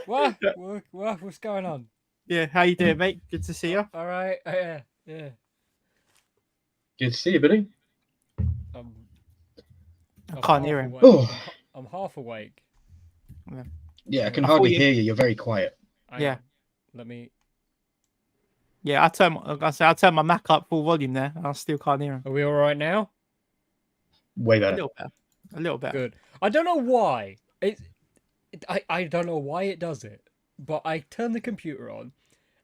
What's going on? Yeah, how you doing, mate? Good to see you. All right. Yeah. Good to see you, buddy. I'm, I I'm can't half hear him. awake. Oh, I'm half awake. yeah, I can I thought hardly you. hear you. You're very quiet. Hang Yeah, on. Let me. yeah. I turned my Mac up full volume there. I still can't hear him. Are we all right now? Way A better. little better. A little better. Good. I don't know why. I don't know why it does it, but I turn the computer on,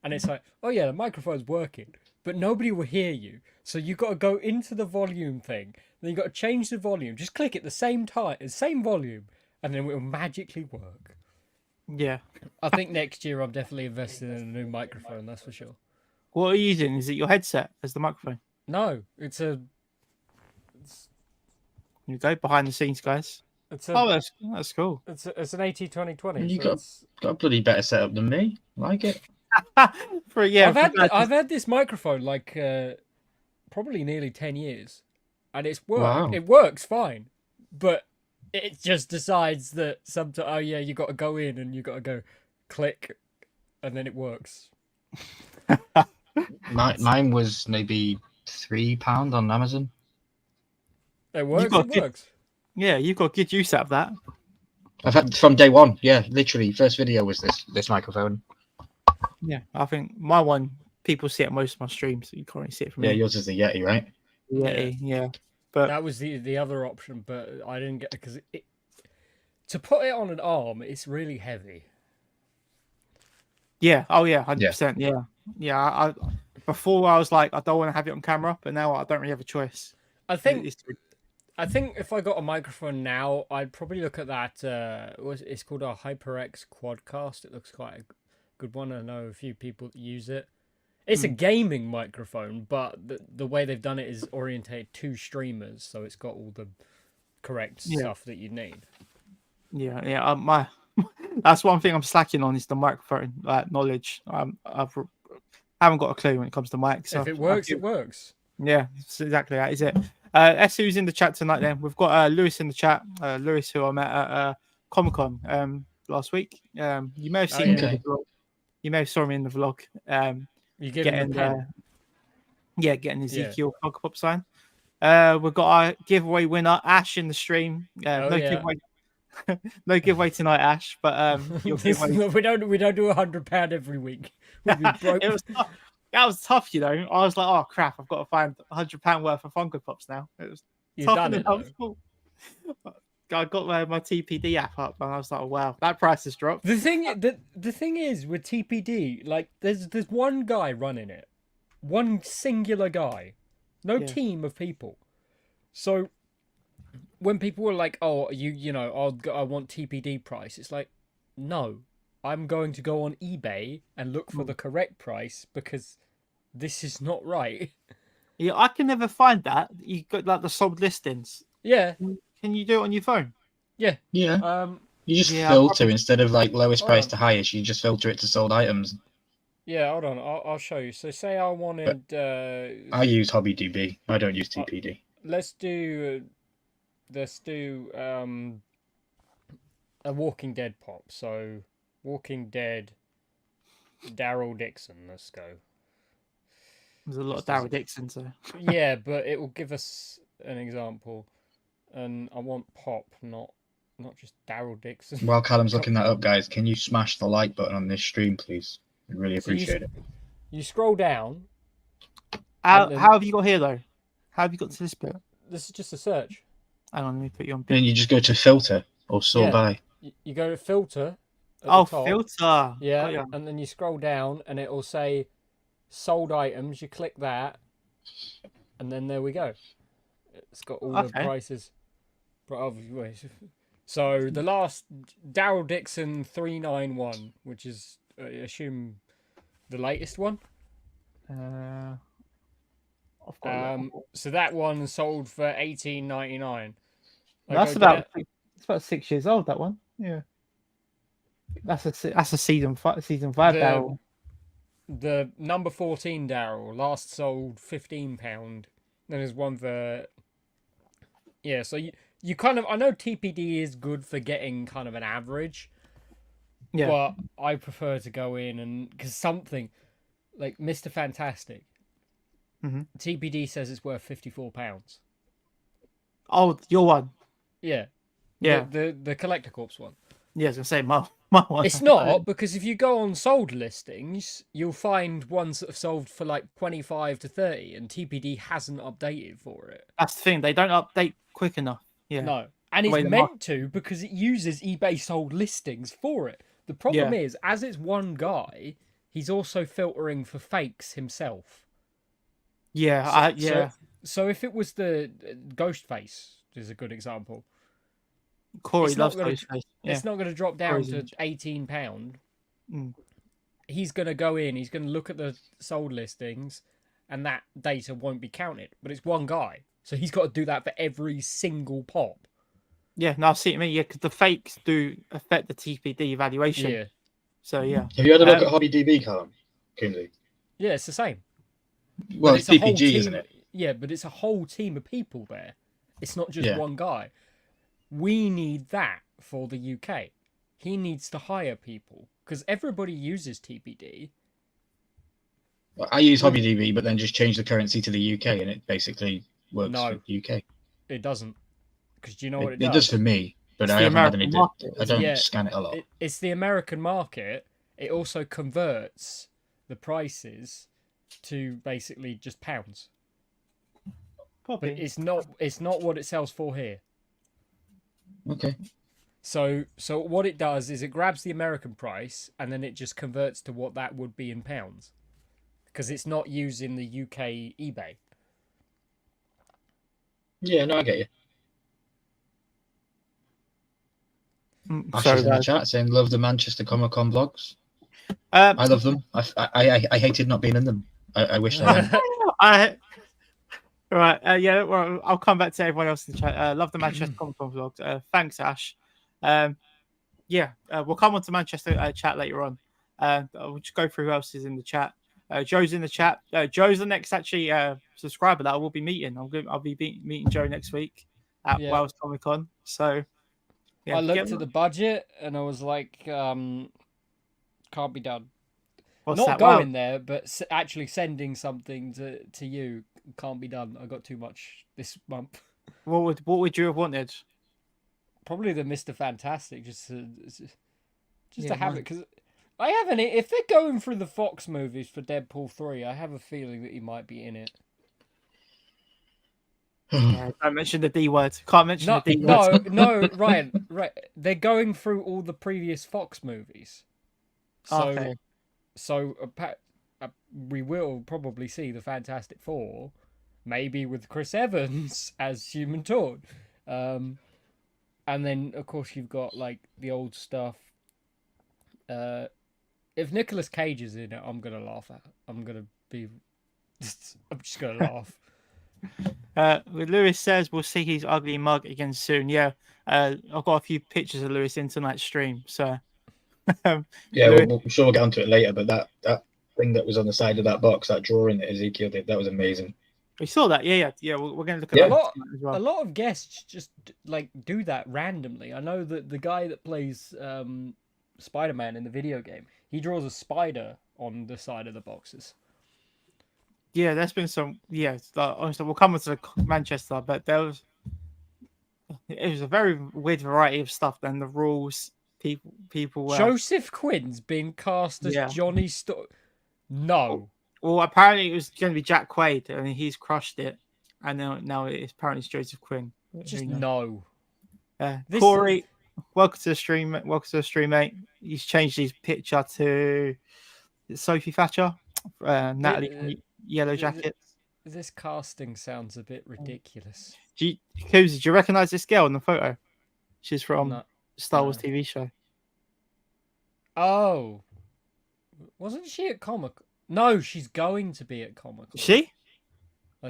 and it's like, oh yeah, the microphone's working, but nobody will hear you. So you got to go into the volume thing. Then you got to change the volume. Just click it the same time, same volume, and then it will magically work. Yeah. I think next year I'm definitely investing in a new microphone. That's for sure. What are you using? Is it your headset as the microphone? No, it's a. Here you go behind the scenes, guys. It's Oh, a. that's cool. It's an AT2020. You So got it's. got a bloody better setup than me. Like it. For yeah, I've had this microphone like probably nearly 10 years, and Wow. it works fine, but it just decides that sometimes, oh yeah, you got to go in and you got to go click, and then it works. Mine was maybe £3 on Amazon. It works. got It good- works. Yeah, you've got good use out of that. I've had from day one. Yeah, literally, first video was this microphone. Yeah, I think my one people see it most of my streams, so you can't really see it from Yeah, me. yours is the Yeti, right? Yeah. But That was the other option, but I didn't get because to put it on an arm, it's really heavy. yeah, oh yeah, 100%. Yeah. I before I was like, I don't want to have it on camera, but now I don't really have a choice. I think It's- if I got a microphone now, I'd probably look at that. It's called a HyperX Quadcast. It looks quite a good one. I know a few people that use it. It's a gaming microphone, but the way they've done it is orientated to streamers, so it's got all the correct stuff that you need. Yeah. My that's one thing I'm slacking on is the microphone knowledge. I haven't got a clue when it comes to mics. So If it works, it works. Yeah, it's exactly that. Is it? Su's in the chat tonight. Then we've got Lewis in the chat. Lewis, who I met at Comic Con last week. You may have seen him in the vlog. You may have saw him in the vlog. You give him a pen. Getting Ezekiel Funko Pop sign. We've got our giveaway winner Ash in the stream. Giveaway. No giveaway tonight, Ash. But your giveaway. we don't do £100 every week. We'll be broke. It was tough. That was tough, you know. I was like, oh crap, I've got to find £100 worth of Funko Pops now. It was tough. I got my TPD app up, and I was like, oh, wow, that price has dropped. The thing is with TPD, like there's one guy running it, one singular guy, no team of people. So when people were like, oh, I want TPD price, it's like, no, I'm going to go on eBay and look for the correct price because this is not right. Yeah, I can never find that. You got like the sold listings. Yeah. Can you do it on your phone? Yeah. Yeah. You just filter instead of like lowest price to highest. You just filter it to sold items. Yeah, hold on. I'll show you. So say I wanted. I use HobbyDB. I don't use TPD. Let's do a Walking Dead pop. So Walking Dead, Daryl Dixon. Let's go. There's a lot of Daryl Dixon, so. Yeah, but it will give us an example, and I want pop, not just Daryl Dixon. While Callum's looking that up, guys, can you smash the like button on this stream, please? I'd really appreciate it. You scroll down. How have you got here though? How have you got to this bit? This is just a search. Hang on, let me put you on. And you just go to filter or sort by. You go to filter. Filter. Yeah, and then you scroll down, and it will say sold items. You click that, and then there we go. It's got all the prices. So the last Daryl Dixon 391, which is I assume the latest one. So that one sold for $18.99. That's about 6 years old. That one, yeah. That's a season 5 Daryl. The number 14 Daryl last sold £15. Then there's one for so you kind of, I know TPD is good for getting kind of an average, Yeah. But I prefer to go in and because something like Mr. Fantastic, TBD says it's worth £54. Oh, your one. Yeah, Yeah. the Collector Corps one. Yeah, I was gonna say my one. It's not, because if you go on sold listings, you'll find ones that have sold for like 25 to 30, and TPD hasn't updated for it. That's the thing; they don't update quick enough. Yeah. No, and it's meant to because it uses eBay sold listings for it. The problem is, as it's one guy, he's also filtering for fakes himself. Yeah, So if it was the Ghostface, is a good example. Corey loves Ghostface. It's not going to drop down to £18. He's going to go in, he's going to look at the sold listings, and that data won't be counted. But it's one guy, so he's got to do that for every single pop. Yeah, no, I see what you mean. Yeah, because the fakes do affect the TPD evaluation. Yeah. So, yeah. Have you had a look at HobbyDB, Callum? Coomsey? Yeah, it's the same. Well, it's PPG, isn't it? Yeah, but it's a whole team of people there. It's not just one guy. We need that for the UK. He needs to hire people because everybody uses TPD. Well, I use HobbyDB, but then just change the currency to the UK, and it basically works for the UK. It doesn't. Because do you know what it does? It does for me, but I haven't had any. I don't scan it a lot. It's the American market. It also converts the prices to basically just pounds. Probably. But it's not what it sells for here. Okay. So what it does is it grabs the American price and then it just converts to what that would be in pounds. Because it's not using the UK eBay. Yeah, no, I get you. Sorry, in the chat saying love the Manchester Comic Con vlogs. I love them. I hated not being in them. I wish I Right, well, I'll come back to everyone else in the chat. Love the Manchester Comic Con vlogs. Thanks, Ash. We'll come on to Manchester chat later on. We'll just go through who else is in the chat. Joe's in the chat. Joe's the next subscriber that I will be meeting. I'll be meeting Joe next week at Wales Comic Con. So I looked at the budget and I was like, can't be done. Not going there, but actually sending something to you can't be done. I got too much this month. What would you have wanted? Probably the Mr. Fantastic, just to have it, because I haven't. If they're going through the Fox movies for Deadpool 3, I have a feeling that he might be in it. Don't mention the D word. Can't mention the D word. No, Ryan. Right, they're going through all the previous Fox movies. So we will probably see the Fantastic Four, maybe with Chris Evans as Human Torch. And then, of course, you've got, like, the old stuff. If Nicolas Cage is in it, I'm going to laugh at it. I'm just going to laugh. Lewis says we'll see his ugly mug again soon. Yeah, I've got a few pictures of Lewis in tonight's stream. So, I'm sure we'll get onto it later. But that thing that was on the side of that box, that drawing that Ezekiel did, that was amazing. We saw that. Yeah. We're going to look at that as well. A lot of guests just like do that randomly. I know that the guy that plays Spider-Man in the video game, he draws a spider on the side of the boxes. Yeah, there's been some. Yeah, honestly, we'll come to Manchester, but it was a very weird variety of stuff. Then the rules, people. Joseph Quinn's being cast as Johnny Storm. No. Well, apparently it was going to be Jack Quaid, and he's crushed it, and now apparently it's Joseph Quinn. Just no. Corey, welcome to the stream. Welcome to the stream, mate. He's changed his picture to Sophie Thatcher, Natalie. Yellow Jackets. This casting sounds a bit ridiculous. Do you recognize this girl in the photo? She's from Star Wars TV show. Oh, wasn't she at Comic? No, she's going to be at Comic. She?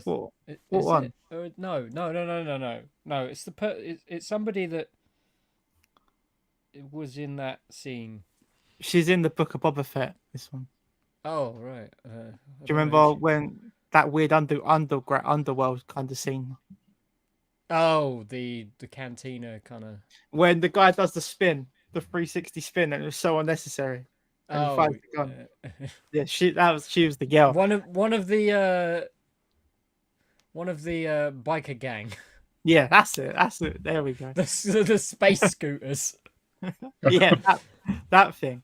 What one? No. It's somebody that was in that scene. She's in the Book of Boba Fett. This one. Oh right. Do you remember when that weird underworld kind of scene? Oh, the cantina kind of. When the guy does the spin the 360 spin, and it was so unnecessary. And he Oh, fired the gun. Yeah, she was the girl. one of the biker gang. Yeah, that's it. There we go. The space scooters. Yeah, that thing.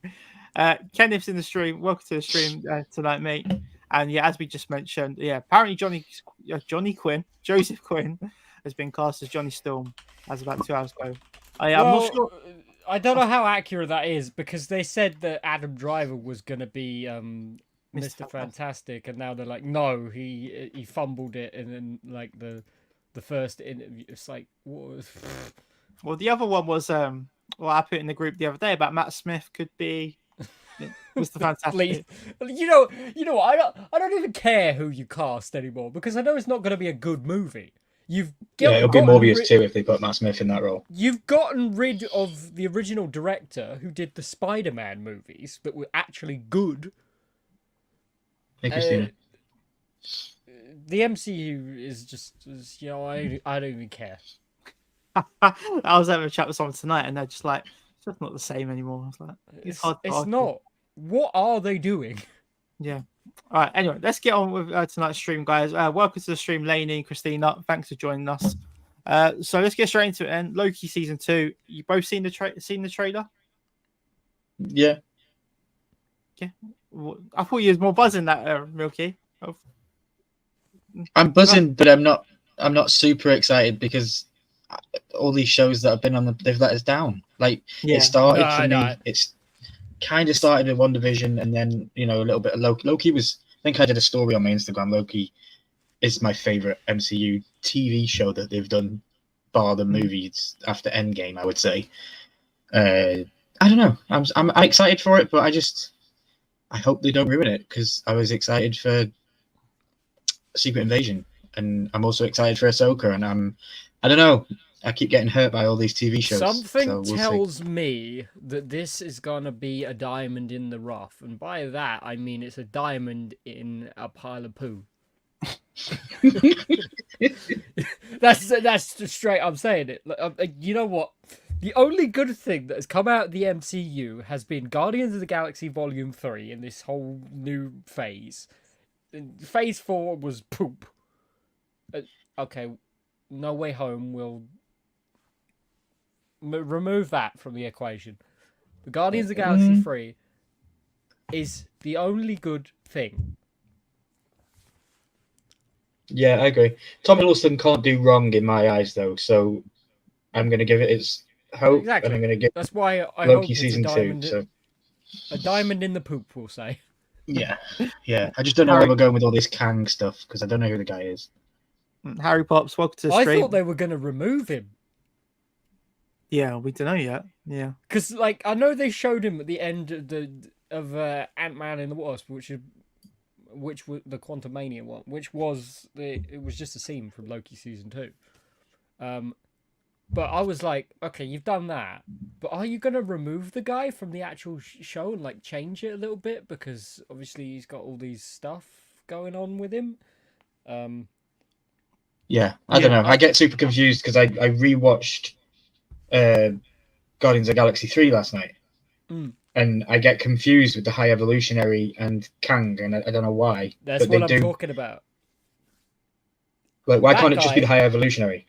Kenneth's in the stream. Welcome to the stream tonight, mate. And yeah, as we just mentioned, yeah, apparently Joseph Quinn has been cast as Johnny Storm as about 2 hours ago. I'm not sure. I don't know how accurate that is because they said that Adam Driver was going to be Mr. Fantastic, and now they're like, no, he fumbled it, and then like the first interview, it's like, what? Well, the other one was what I put in the group the other day about Matt Smith could be Mr. Fantastic. You know what? I don't even care who you cast anymore because I know it's not going to be a good movie. It'll be Morbius too if they put Matt Smith in that role. You've gotten rid of the original director who did the Spider-Man movies that were actually good. Hey, Christina. The MCU is just, I don't even care. I was having a chat with someone tonight, and they're just like, it's just not the same anymore. I was like, it's not. What are they doing? Yeah. All right. Anyway, let's get on with tonight's stream, guys. Welcome to the stream, Lainey and Christina. Thanks for joining us. So let's get straight into it. And Loki season 2. You both seen the trailer? Yeah. Yeah. I thought you was more buzzing that Milky. Oh. I'm buzzing, but I'm not super excited because all these shows that have been on they've let us down. Like it started for me. It's kind of started with WandaVision, and then a little bit of Loki. Loki was. I think I did a story on my Instagram. Loki is my favorite MCU TV show that they've done, bar the movies after Endgame. I would say. I don't know. I'm excited for it, but I hope they don't ruin it because I was excited for Secret Invasion, and I'm also excited for Ahsoka, and I don't know. I keep getting hurt by all these TV shows. Something tells me that this is gonna be a diamond in the rough, and by that I mean it's a diamond in a pile of poo. That's just straight. I'm saying it. You know what? The only good thing that has come out of the MCU has been Guardians of the Galaxy Volume 3 in this whole new phase. Phase 4 was poop. Okay, No Way Home will remove that from the equation. The Guardians of the Galaxy 3 is the only good thing. Yeah, I agree. Tom Hiddleston can't do wrong in my eyes, though, so I'm going to give it its hope, exactly. And I'm going to give That's why I Loki hope season 2. So. A diamond in the poop, we'll say. Yeah. I just don't know where we're going with all this Kang stuff because I don't know who the guy is. Harry Pops, welcome to the stream. I thought they were going to remove him. Yeah, we don't know yet. Yeah, because I know they showed him at the end of Ant-Man and the Wasp, which was the Quantumania one, which was it was just a scene from Loki season 2. But I was like, okay, you've done that, but are you going to remove the guy from the actual show and change it a little bit because obviously he's got all these stuff going on with him? Yeah, I don't know. I get super confused because I rewatched Guardians of the Galaxy 3 last night, and I get confused with the High Evolutionary and Kang, and I don't know why. That's what I'm talking about. Like, why can't it just be the High Evolutionary?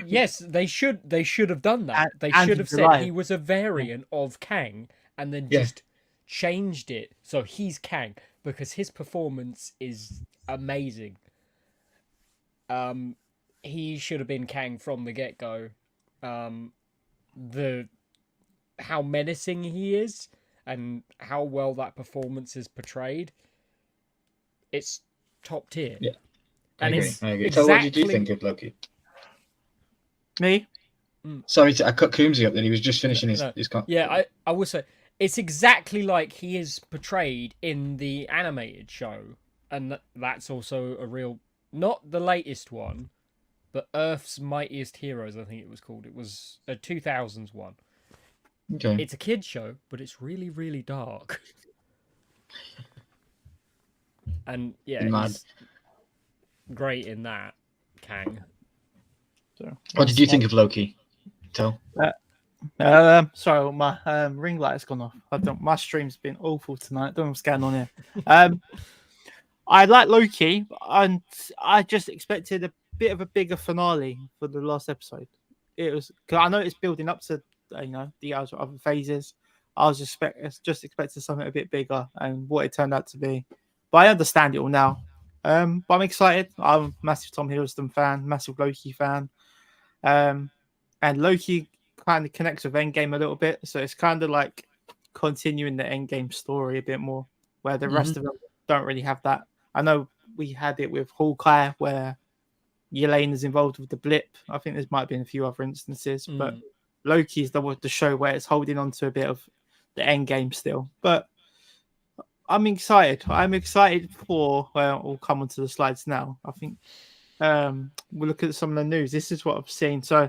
Yes, they should have done that. They should have said he was a variant of Kang, and then just changed it so he's Kang because his performance is amazing. He should have been Kang from the get-go. How menacing he is and how well that performance is portrayed, it's top tier. Yeah, I agree. Exactly... So what did you think of Loki? Me? Sorry, I cut Coombsy up. Then he was just finishing his. Yeah, I will say it's exactly like he is portrayed in the animated show, and that's also a real, not the latest one, but Earth's Mightiest Heroes. I think it was called. It was a 2000s one. Okay. It's a kids show, but it's really, really dark. And yeah, he's great in that, Kang. So, what did you think of Loki, Tel? Sorry, my ring light has gone off. My stream's been awful tonight. Don't know what's going on here. I like Loki, and I just expected a bit of a bigger finale for the last episode. It was because I know it's building up to the other phases. I was just expecting something a bit bigger, and what it turned out to be. But I understand it all now. But I'm excited. I'm a massive Tom Hiddleston fan, massive Loki fan. And Loki kind of connects with Endgame a little bit, so it's kind of like continuing the Endgame story a bit more, where the rest of them don't really have that. I know we had it with Hawkeye, where Yelena's involved with the blip. I think there might have been a few other instances, but Loki's the show where it's holding on to a bit of the Endgame still. But I'm excited. I'm excited for. Well, we'll come onto the slides now. I think we'll look at some of the news. This is what I've seen. So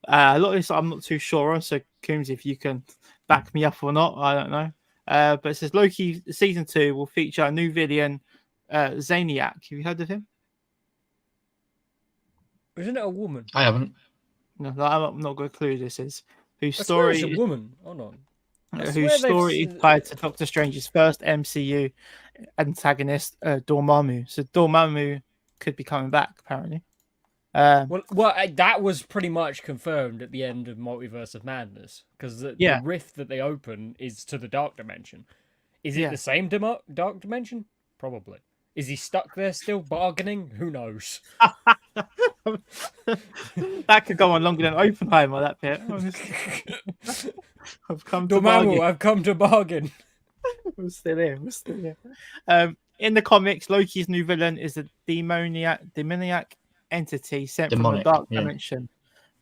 a lot of this I'm not too sure on. So Coombs, if you can back me up or not, I don't know. But it says Loki season 2 will feature a new villain, Zaniac. Have you heard of him? Isn't it a woman? I haven't. No, I'm not got a clue who this is. Whose story is a woman? Hold on. Whose story is tied to Doctor Strange's first MCU antagonist, Dormammu. So Dormammu could be coming back, apparently. Well, that was pretty much confirmed at the end of Multiverse of Madness, because the rift that they open is to the Dark Dimension. Is it the same Dark Dimension? Probably. Is he stuck there still bargaining? Who knows? That could go on longer than Oppenheimer, that bit. I've come to bargain. I've come to bargain. We're still here. In the comics, Loki's new villain is a demoniac entity sent from the Dark Dimension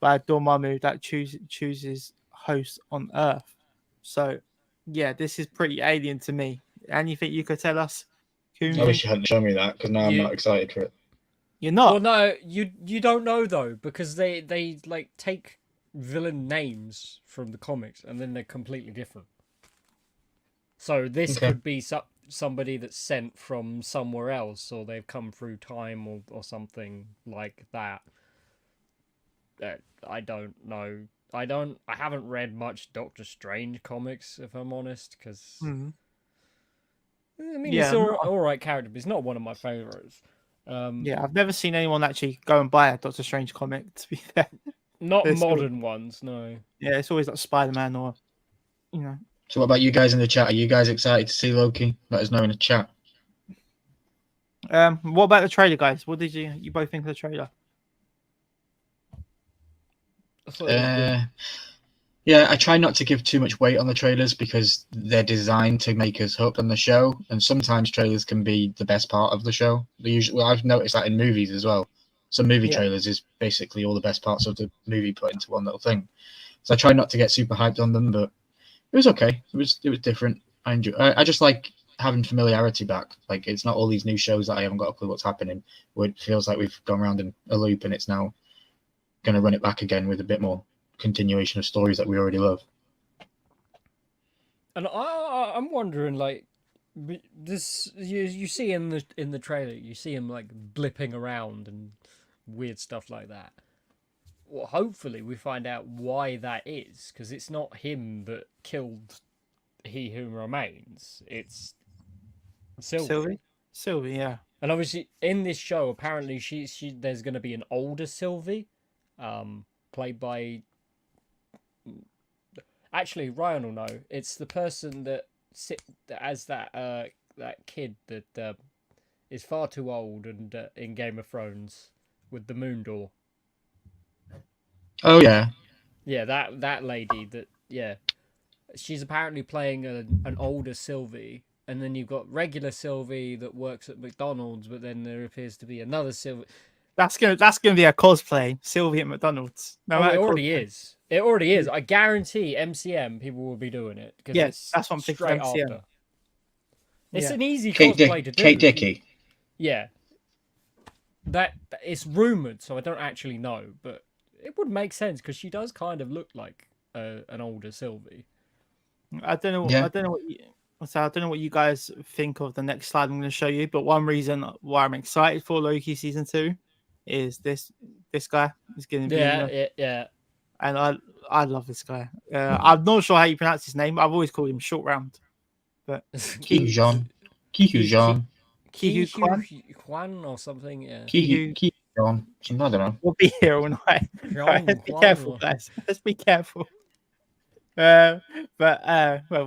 by Dormammu that chooses hosts on Earth. So, yeah, this is pretty alien to me. Anything you could tell us? I wish you hadn't shown me that, because now I'm not excited for it. You're not? Well, no, you don't know, though, because they like take villain names from the comics and then they're completely different. So this could be somebody that's sent from somewhere else, or they've come through time or something like that. I don't know. I haven't read much Doctor Strange comics, if I'm honest, because... I mean, it's all right character, but it's not one of my favorites. I've never seen anyone actually go and buy a Doctor Strange comic, to be fair. Not modern ones, no. Yeah, it's always like Spider-Man or, So what about you guys in the chat? Are you guys excited to see Loki? Let us know in the chat. What about the trailer, guys? What did you both think of the trailer? Yeah, I try not to give too much weight on the trailers because they're designed to make us hooked on the show, and sometimes trailers can be the best part of the show. I've noticed that in movies as well. Some movie trailers is basically all the best parts of the movie put into one little thing. So I try not to get super hyped on them, but it was okay. It was different. I just like having familiarity back. Like, it's not all these new shows that I haven't got a clue what's happening, where it feels like we've gone around in a loop and it's now going to run it back again with a bit more continuation of stories that we already love. And I'm wondering, like, this you see in the trailer, you see him like blipping around and weird stuff like that. Well, hopefully we find out why that is, because it's not him that killed He Who Remains. It's Sylvie. Sylvie, yeah. And obviously in this show, apparently there's going to be an older Sylvie, played by. Actually, Ryan will know. It's the person that as that kid that is far too old and in Game of Thrones with the moon door. Oh yeah. Yeah, that lady she's apparently playing an older Sylvie, and then you've got regular Sylvie that works at McDonald's, but then there appears to be another Sylvie. That's gonna be a cosplay, Sylvie at McDonald's. No, it already is. It already is. I guarantee MCM people will be doing it. Yes, that's what I'm thinking. MCM. After. It's an easy cosplay to do. Kate Dickie. Yeah. That it's rumored, so I don't actually know, but it would make sense because she does kind of look like an older Sylvie. I don't know. Yeah. I don't know what you guys think of the next slide I'm going to show you. But one reason why I'm excited for Loki season 2 is this guy is going to be. Yeah. and I love this guy. I'm not sure how you pronounce his name. I've always called him Short Round, but Kihu Jean. Juan or something. Yeah. Kihu Jean. I don't know. We'll be here all night. Right, let's be careful, guys. Let's be careful. Well,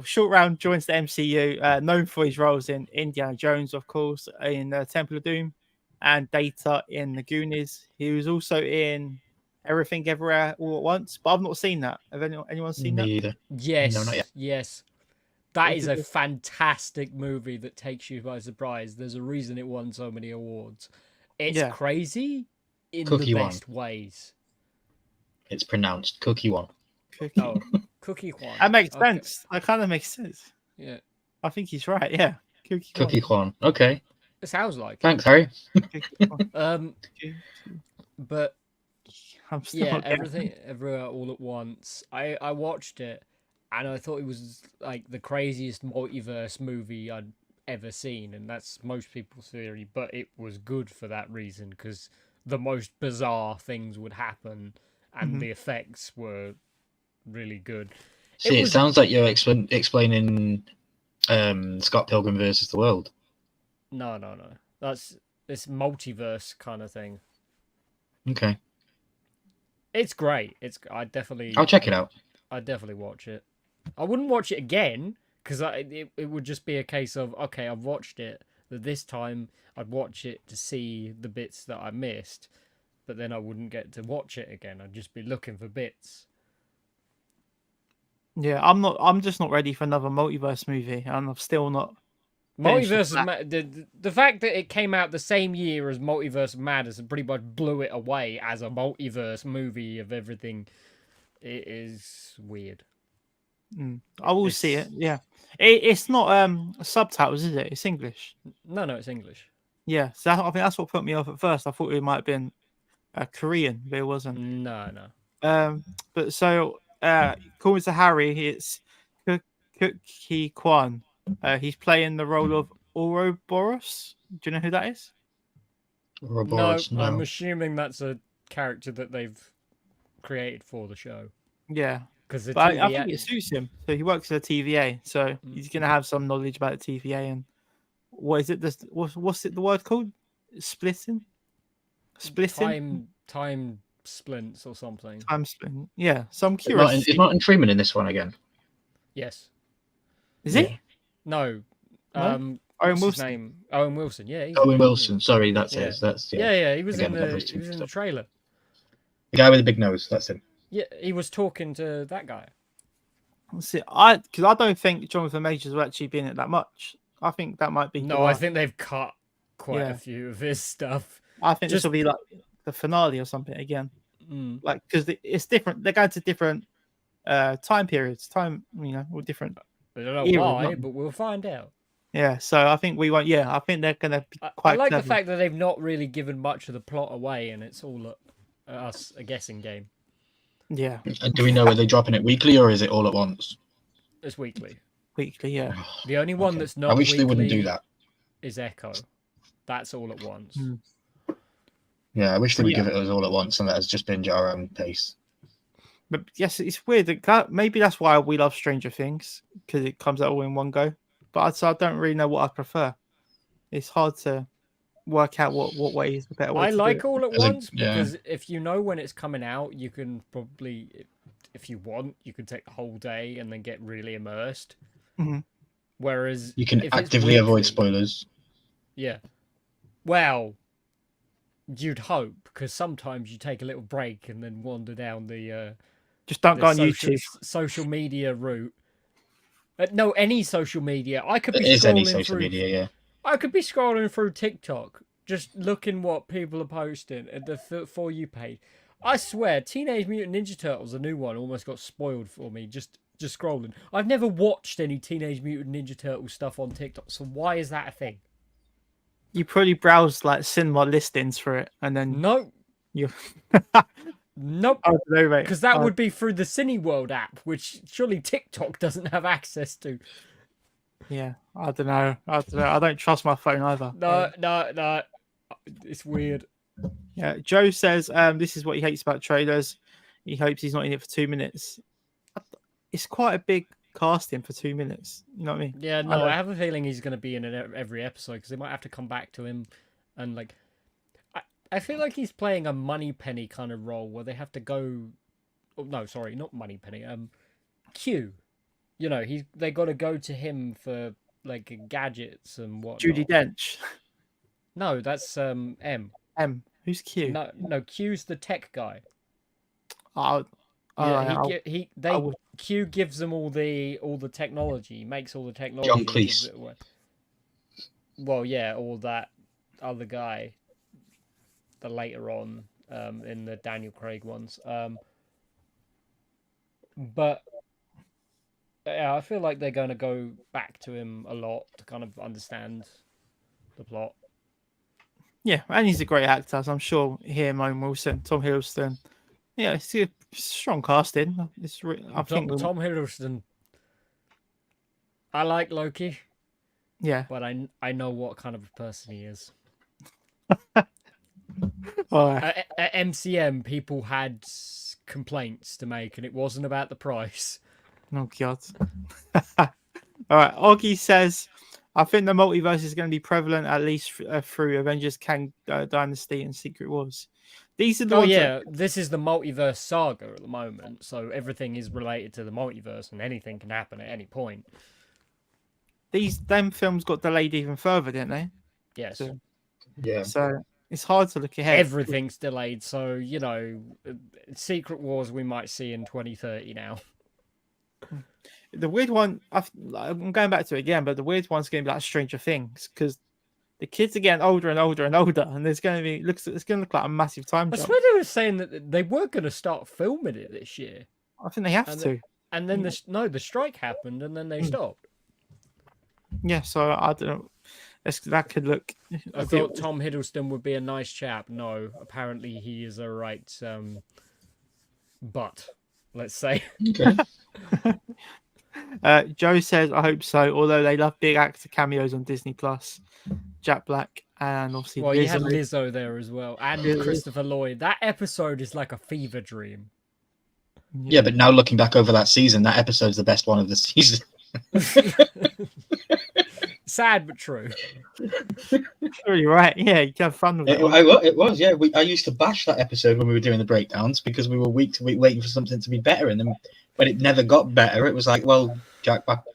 Short Round joins the MCU, known for his roles in Indiana Jones, of course, in Temple of Doom, and Data in The Goonies. He was also in Everything Everywhere All at Once, but I've not seen that. Have anyone seen that? Either. Yes, No, not yet. yes. That is a fantastic movie that takes you by surprise. There's a reason it won so many awards. It's crazy in the best ways. It's pronounced Cookie One. Cookie Juan. That makes sense. That kind of makes sense. Yeah. I think he's right. Yeah. Cookie Juan. Okay. It sounds like. Thanks, Harry. But I'm still Everything Everywhere All at Once. I watched it and I thought it was like the craziest multiverse movie I'd ever seen, and that's most people's theory, but it was good for that reason because the most bizarre things would happen and the effects were really good. See, it sounds like you're explaining Scott Pilgrim versus the World. No. That's this multiverse kind of thing. Okay. It's great. I'll check it out. I'd definitely watch it. I wouldn't watch it again because it would just be a case of, okay, I've watched it, but this time I'd watch it to see the bits that I missed, but then I wouldn't get to watch it again. I'd just be looking for bits. Yeah, I'm just not ready for another multiverse movie, and I'm still not. Multiverse of the fact that it came out the same year as Multiverse of Madness and pretty much blew it away as a multiverse movie of everything, it is weird. I will see it. Yeah, it's not subtitles, is it? It's English. No, it's English. Yeah, so I think that's what put me off at first. I thought it might have been Korean, but it wasn't. No. But so according to Harry, it's Cookie Kwan. He's playing the role of Ouroboros. Do you know who that is? Ouroboros, no. I'm assuming that's a character that they've created for the show. Yeah. Because I think it suits him. So he works at the TVA, so he's going to have some knowledge about the TVA and what is it? What's it? The word called? Splitting. Time splints or something. Time splitting. Yeah. So I'm curious. Is Martin Freeman in this one again? Yes. Is he? No. Owen What's Wilson. his name? Owen Wilson. Yeah. Owen Wilson. Sorry, that's it. That's Yeah. He was in the trailer. The guy with the big nose. That's him. Yeah, he was talking to that guy. See, because I don't think Jonathan Majors will actually be in it that much. I think that might be. No, I think they've cut quite a few of his stuff. I think this will be like the finale or something again. Like, because it's different. They're going to different time periods, or different. I don't know why, but we'll find out. Yeah, so I think we won't. Yeah, I think they're going to be quite. I like clever. the fact that they've not really given much of the plot away, and it's all a guessing game. Yeah. And do we know, are they dropping it weekly or is it all at once? It's weekly. Weekly, yeah. The only one that's not. I wish they wouldn't do that. Is Echo. That's all at once. Yeah, I wish they would give it us all at once and let us just binge at our own pace. But yes, it's weird. Maybe that's why we love Stranger Things, because it comes out all in one go. But I don't really know what I prefer. It's hard to work out what way is the better way. I like all at once because if you know when it's coming out, you can probably, if you want, you can take the whole day and then get really immersed. Whereas you can actively avoid spoilers. Yeah. Well, you'd hope, because sometimes you take a little break and then wander down the just don't go on YouTube social media route. No, any social media. I could be scrolling any social through media, yeah. I could be scrolling through TikTok, just looking what people are posting at the For You page. I swear, Teenage Mutant Ninja Turtles, the new one, almost got spoiled for me just scrolling. I've never watched any Teenage Mutant Ninja Turtles stuff on TikTok, so why is that a thing? You probably browse like cinema listings for it, and then no, you nope. I don't know, mate. Because that would be through the Cineworld app, which surely TikTok doesn't have access to. Yeah, I don't know. I don't trust my phone either. No. It's weird. Yeah, Joe says this is what he hates about trailers. he hopes he's not in it for 2 minutes. It's quite a big casting for 2 minutes. You know what I mean? Yeah, no, I have a feeling he's going to be in every episode because they might have to come back to him, and like, I feel like he's playing a Moneypenny kind of role where they have to go. Oh, no, sorry, not Moneypenny. Q. You know, they got to go to him for like gadgets and what. Judi Dench. No, that's M. Who's Q? No, Q's the tech guy. Q gives them all the technology. He makes all the technology. John Cleese. Well, yeah, or that other guy. The later on, in the Daniel Craig ones. But yeah, I feel like they're going to go back to him a lot to kind of understand the plot. Yeah, and he's a great actor, so I'm sure him, Owen Wilson, Tom Hiddleston. Yeah, it's a strong casting. I think Tom Hiddleston. I like Loki. Yeah, but I know what kind of a person he is. Right. At MCM, people had complaints to make, and it wasn't about the price. Oh God! All right, Augie says, "I think the multiverse is going to be prevalent at least through Avengers, Kang Dynasty, and Secret Wars." These are the ones this is the multiverse saga at the moment, so everything is related to the multiverse, and anything can happen at any point. Them films got delayed even further, didn't they? Yes. So it's hard to look ahead. Everything's delayed, so you know, Secret Wars we might see in 2030 now. The weird one, I'm going back to it again, but the weird one's going to be like Stranger Things because the kids are getting older and older and older, and it's going to look like a massive time jump. I swear they were saying that they were going to start filming it this year. I think they have to. And then the strike happened, and then they stopped. Yeah, so I don't know. That could look. I thought Tom Hiddleston would be a nice chap. No, apparently he is a right butt. Let's say. Okay. Joe says, "I hope so." Although they love big actor cameos on Disney Plus, Jack Black and obviously you had Lizzo there as well, and Christopher Lloyd. That episode is like a fever dream. Yeah, but now looking back over that season, that episode's the best one of the season. Sad but true. Sure, you're right. Yeah, you can have fun with it. It was, yeah. I used to bash that episode when we were doing the breakdowns because we were week to week waiting for something to be better, and then when it never got better, it was like, well, Jack Black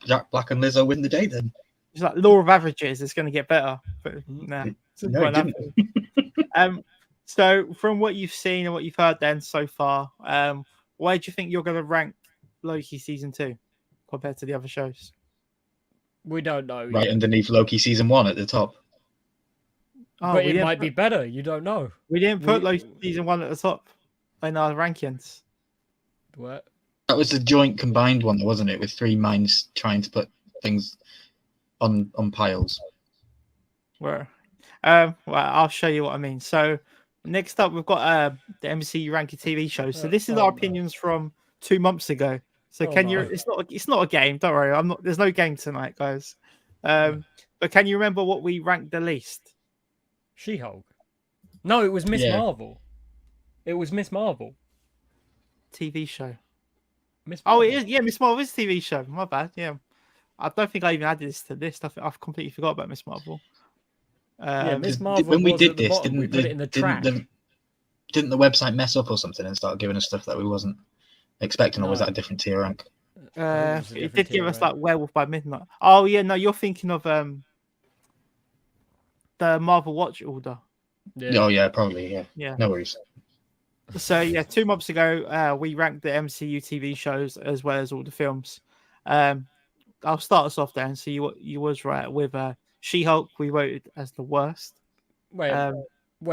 and Lizzo win the day then. It's like law of averages. It's going to get better, but no, it didn't. So from what you've seen and what you've heard then so far, where do you think you're going to rank Loki season 2 compared to the other shows? We don't know. Right underneath Loki season 1 at the top. Oh, but it might be better. You don't know. We didn't put Loki season 1 at the top in our rankings. What? That was the joint combined one, wasn't it? With 3 minds trying to put things on piles. Where? Well, I'll show you what I mean. So next up, we've got the MCU ranking TV shows. So this is our opinions from 2 months ago. So it's not a game. Don't worry. There's no game tonight, guys. But can you remember what we ranked the least? She-Hulk. No, it was Miss Marvel. It was Miss Marvel. TV show. Miss Marvel. Oh, it is. Yeah, Miss Marvel is a TV show. My bad. Yeah. I don't think I even added this to this. I've completely forgot about Miss Marvel. Miss Marvel. When we did this, didn't we put it in the track? Didn't the website mess up or something and start giving us stuff that we wasn't expecting, or was that a different tier rank? It did give us like Werewolf by Midnight. Oh yeah, no, you're thinking of the Marvel Watch Order. Yeah. Oh yeah, probably yeah. No worries. So yeah, 2 months ago, we ranked the MCU TV shows as well as all the films. I'll start us off there and see you was right with She-Hulk. We voted as the worst. Wait,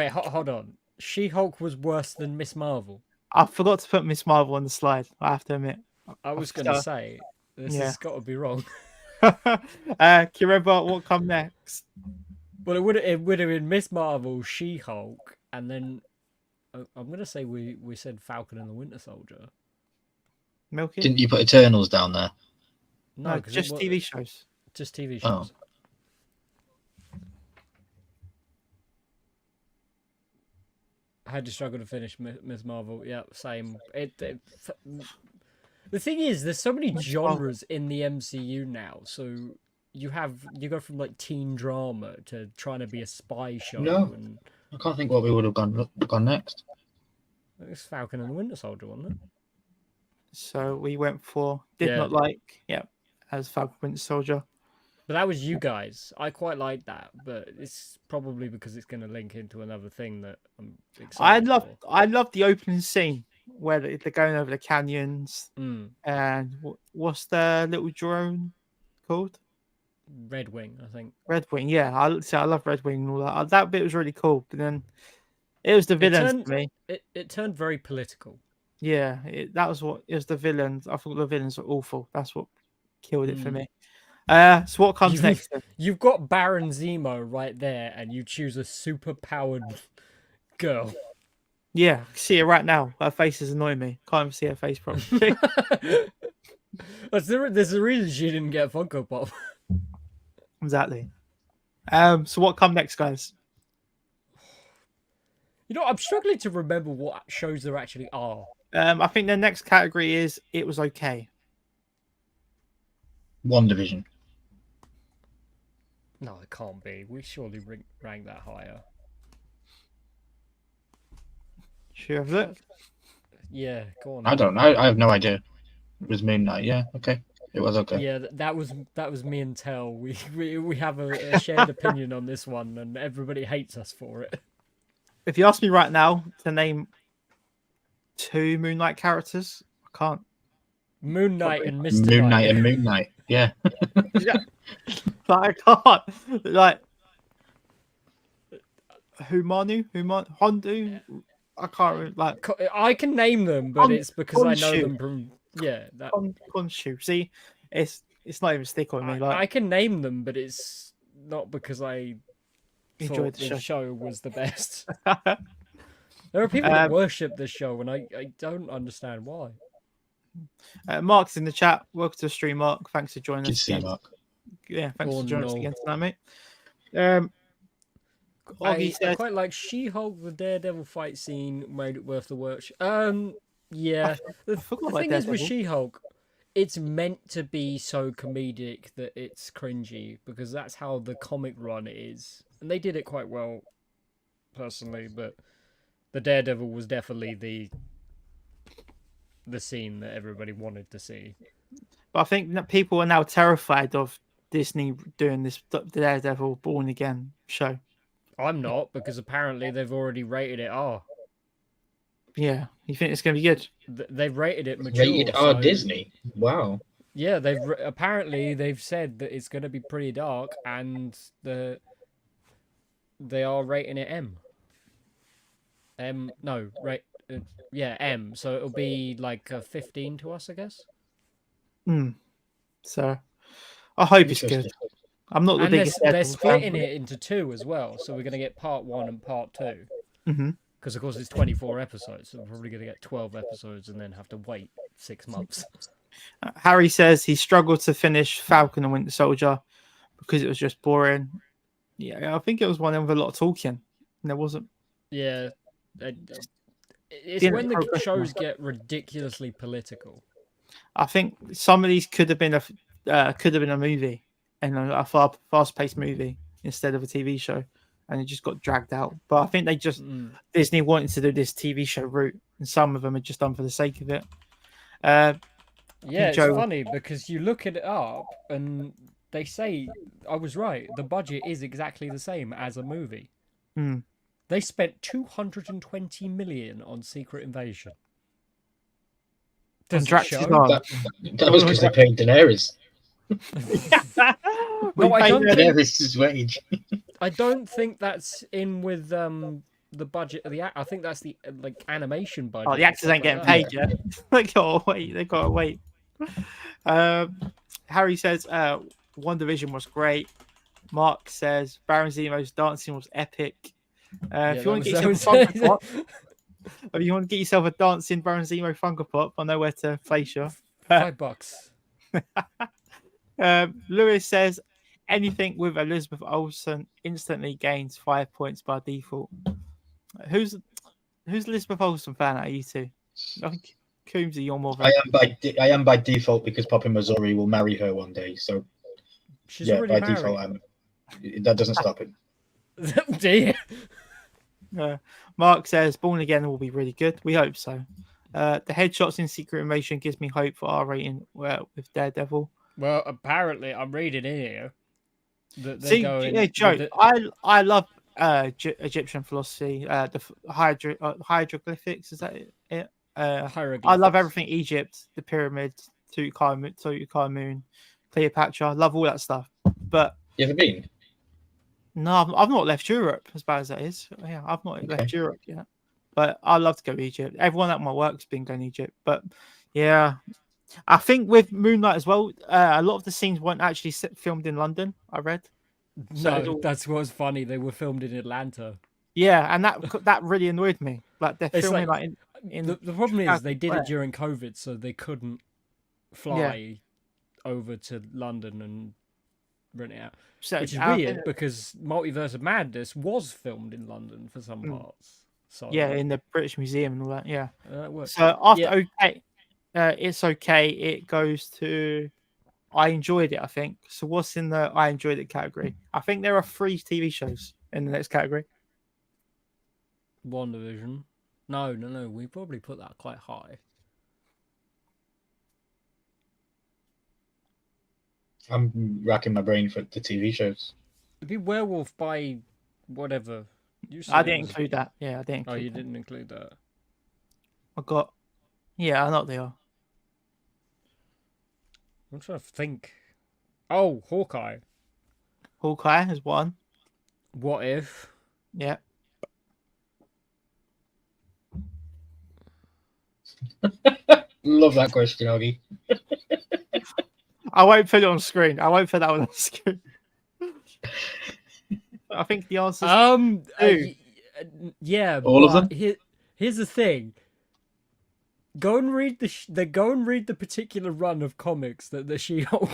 hold on. She-Hulk was worse than Miss Marvel. I forgot to put Miss Marvel on the slide. I have to admit. I was going to say this has got to be wrong. Can you remember what come next? Well, it would have been Miss Marvel, She-Hulk, and then I'm going to say we said Falcon and the Winter Soldier. Milky? Didn't you put Eternals down there? No, just TV shows. Just TV shows. Oh. had to struggle to finish Ms. Marvel. Yeah, same. The thing is, there's so many genres in the MCU now. So you go from like teen drama to trying to be a spy show. No, and I can't think what we would have gone next. It's Falcon and the Winter Soldier, wasn't it? So we went for as Falcon Winter Soldier. But that was you guys. I quite like that, but it's probably because it's going to link into another thing that I'm excited for. I love the opening scene where they're going over the canyons. And what's the little drone called? Red Wing, I think. Red Wing, yeah. I love Red Wing and all that. That bit was really cool. But then it was the villains for me. It turned very political. Yeah, that was what it was. The villains. I thought the villains were awful. That's what killed it for me. So what comes next? You've got Baron Zemo right there, and you choose a super powered girl. Yeah, see her right now. Her face is annoying me. Can't even see her face properly. There's a reason she didn't get Funko Pop. Exactly. So what come next, guys? You know, I'm struggling to remember what shows there actually are. I think the next category is it was okay. WandaVision. No, it can't be. We surely rank that higher. Should we have a look? Yeah, go on. I don't know. I have no idea. It was Moon Knight. Yeah, okay. It was okay. Yeah, that was me and Tel. We have a shared opinion on this one, and everybody hates us for it. If you ask me right now to name 2 Moon Knight characters, I can't. Moon Knight and Mr. Moon Knight and Moon Knight. Yeah. Yeah. Like, I can't. Like Hondu. I can't remember, like. I can name them, but it's because I know them from Khonshu. See, it's not even stick on me. Like I can name them, but it's not because I enjoyed thought the show was the best. There are people that worship this show, and I don't understand why. Mark's in the chat. Welcome to the stream, Mark. Thanks for joining us again. Mark. Yeah, thanks for joining us again tonight, mate. I quite like She-Hulk. The Daredevil fight scene made it worth the watch. Yeah. The thing is with She-Hulk, it's meant to be so comedic that it's cringy because that's how the comic run is, and they did it quite well, personally. But the Daredevil was definitely the scene that everybody wanted to see. But I think that people are now terrified of Disney doing this Daredevil Born Again show. I'm not, because apparently they've already rated it R. Yeah, you think it's going to be good? They've rated it mature. Rated R Disney? Wow. Yeah, apparently they've said that it's going to be pretty dark, and they are rating it M. M. So it'll be like a 15 to us, I guess. So I hope it's good. I'm not the biggest. They're splitting it into 2 as well, so we're going to get part 1 and part 2. Mm-hmm. Because of course it's 24 episodes, so we're probably going to get 12 episodes and then have to wait 6 months. Harry says he struggled to finish Falcon and Winter Soldier because it was just boring. Yeah, I think it was one with a lot of talking. And there wasn't. Yeah, it's when the shows get ridiculously political. I think some of these could have been a movie, and a fast-paced movie instead of a TV show, and it just got dragged out. But I think they just Disney wanted to do this TV show route, and some of them are just done for the sake of it. Yeah, it's funny because you look it up and they say I was right. The budget is exactly the same as a movie. They spent $220 million on Secret Invasion. Does it show? That was because they paid Daenerys. No, I don't think Daenerys' wage. I don't think that's in with the budget of the act. I think that's the animation budget. Oh, the actors ain't getting paid yet. They gotta wait. Harry says WandaVision was great. Mark says Baron Zemo's dancing was epic. If you want to get yourself a Funko Pop, if you want to get yourself a dancing Baron Zemo Funko Pop, I know where to place you. $5. Lewis says anything with Elizabeth Olsen instantly gains 5 points by default. who's Elizabeth Olsen fan out of you two? I think Coombsy, you're more. I am by default because Papa Missouri will marry her one day. So she's already married. Default, that doesn't stop it. Dear. Mark says Born Again will be really good. We hope so. The headshots in Secret Invasion gives me hope for our rating with Daredevil. Well, apparently, I'm reading in here that they're See, going. Joe, I love Egyptian philosophy. The hieroglyphics, is that it? I love everything Egypt, the pyramids, Tutankhamun, Cleopatra. I love all that stuff. But you ever been? No, I've not left Europe, as bad as that is. Yeah, I've not left Europe yet. But I love to go to Egypt. Everyone at my work's been going to Egypt. But yeah, I think with Moonlight as well, a lot of the scenes weren't actually filmed in London, I read. So that's what's funny. They were filmed in Atlanta. Yeah, and that really annoyed me. Like they're filming in the problem is they did it during COVID, so they couldn't fly over to London and rent it out. So which is weird because Multiverse of Madness was filmed in London for some parts. So yeah, in the British Museum and all that. Yeah, that works. So after it's okay. It goes to I enjoyed it. I think. So what's in the I enjoyed it category? I think there are 3 TV shows in the next category. WandaVision. No. We probably put that quite high. I'm racking my brain for the TV shows. It'd be Werewolf by whatever. I didn't include that. Yeah, I didn't. Didn't include that. I got. Yeah, I know what they are. I'm trying to think. Oh, Hawkeye. Hawkeye has one. What If? Yeah. Love that question, Augie. I won't put it on screen. I won't put that one on screen. I think the answer is yeah. All of them. Here's the thing. Go and read the particular run of comics that the She-Hulk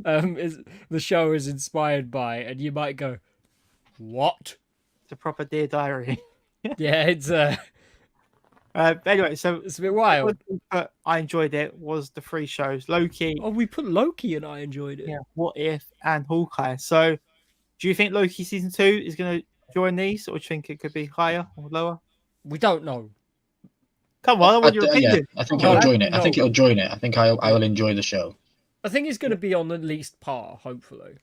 is the show is inspired by, and you might go, "What?" It's a proper Dear Diary. Yeah, it's anyway, so it's a bit wild. But I enjoyed it. Was the 3 shows Loki? Oh, we put Loki, and I enjoyed it. Yeah. What If and Hawkeye. So, do you think Loki season 2 is going to join these, or do you think it could be higher or lower? We don't know. Come on, I want your opinion. I think it'll join it. No. I think it'll join it. I think I will enjoy the show. I think it's going to be on at least par, hopefully.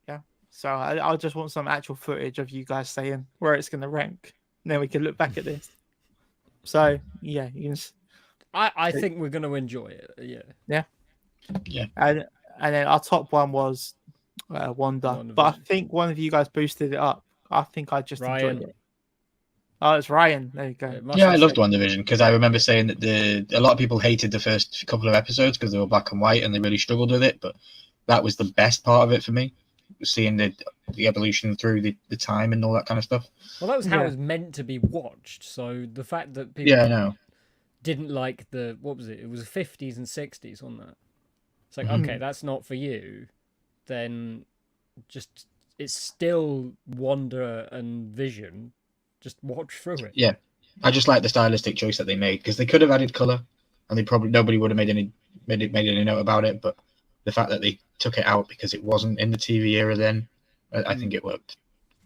Yeah. So I just want some actual footage of you guys saying where it's going to rank. And then we can look back at this. So yeah, you can. I think we're going to enjoy it. Yeah. Yeah. And then our top one was Wanda, but I think one of you guys boosted it up. I think I just enjoyed it. Oh, it's Ryan. There you go. Yeah, I loved WandaVision because I remember saying that a lot of people hated the first couple of episodes because they were black and white and they really struggled with it. But that was the best part of it for me, seeing the evolution through the time and all that kind of stuff. Well, that was how it was meant to be watched. So the fact that people didn't like what was it? It was the 50s and 60s, wasn't that? It's like, okay, that's not for you. Then just it's still Wanda and Vision. Just watch through it. Yeah, I just like the stylistic choice that they made because they could have added color, and they probably nobody would have made any note about it. But the fact that they took it out because it wasn't in the TV era then, I think it worked.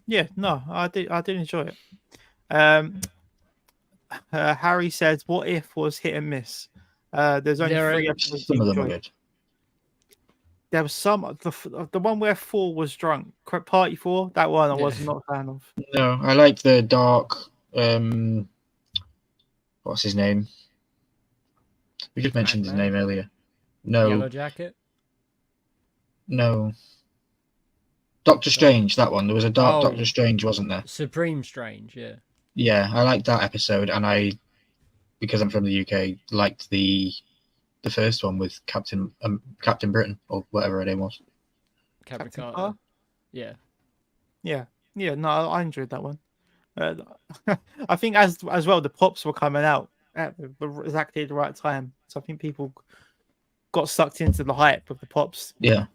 Yeah, no, I did enjoy it. Harry says, "What If was hit and miss." There's only 3 episodes. Some of them were good. There was some the one where 4 was drunk. Party 4, that one I was not a fan of. No, I liked the dark. What's his name? We just mentioned his name earlier. No. Yellow Jacket. No. Doctor Strange. That one. There was a dark Doctor Strange, wasn't there? Supreme Strange. Yeah. Yeah, I liked that episode, and because I'm from the UK, liked the first one with Captain Britain or whatever her name was. Captain Carter. Yeah. No, I enjoyed that one. I think as well the pops were coming out at exactly the right time, so I think people got sucked into the hype of the pops. Yeah.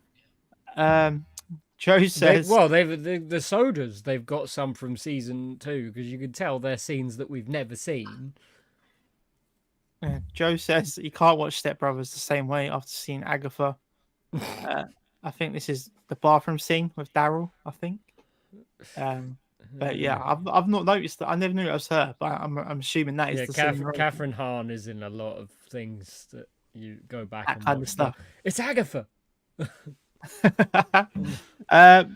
Joe says, the sodas, they've got some from season 2 because you can tell they're scenes that we've never seen. Joe says he can't watch Step Brothers the same way after seeing Agatha. I think this is the bathroom scene with Daryl, I think. But yeah, I've not noticed that. I never knew it was her, but I'm assuming that is the scene. Catherine Hahn is in a lot of things that you go back and kind watch. of stuff. It's Agatha.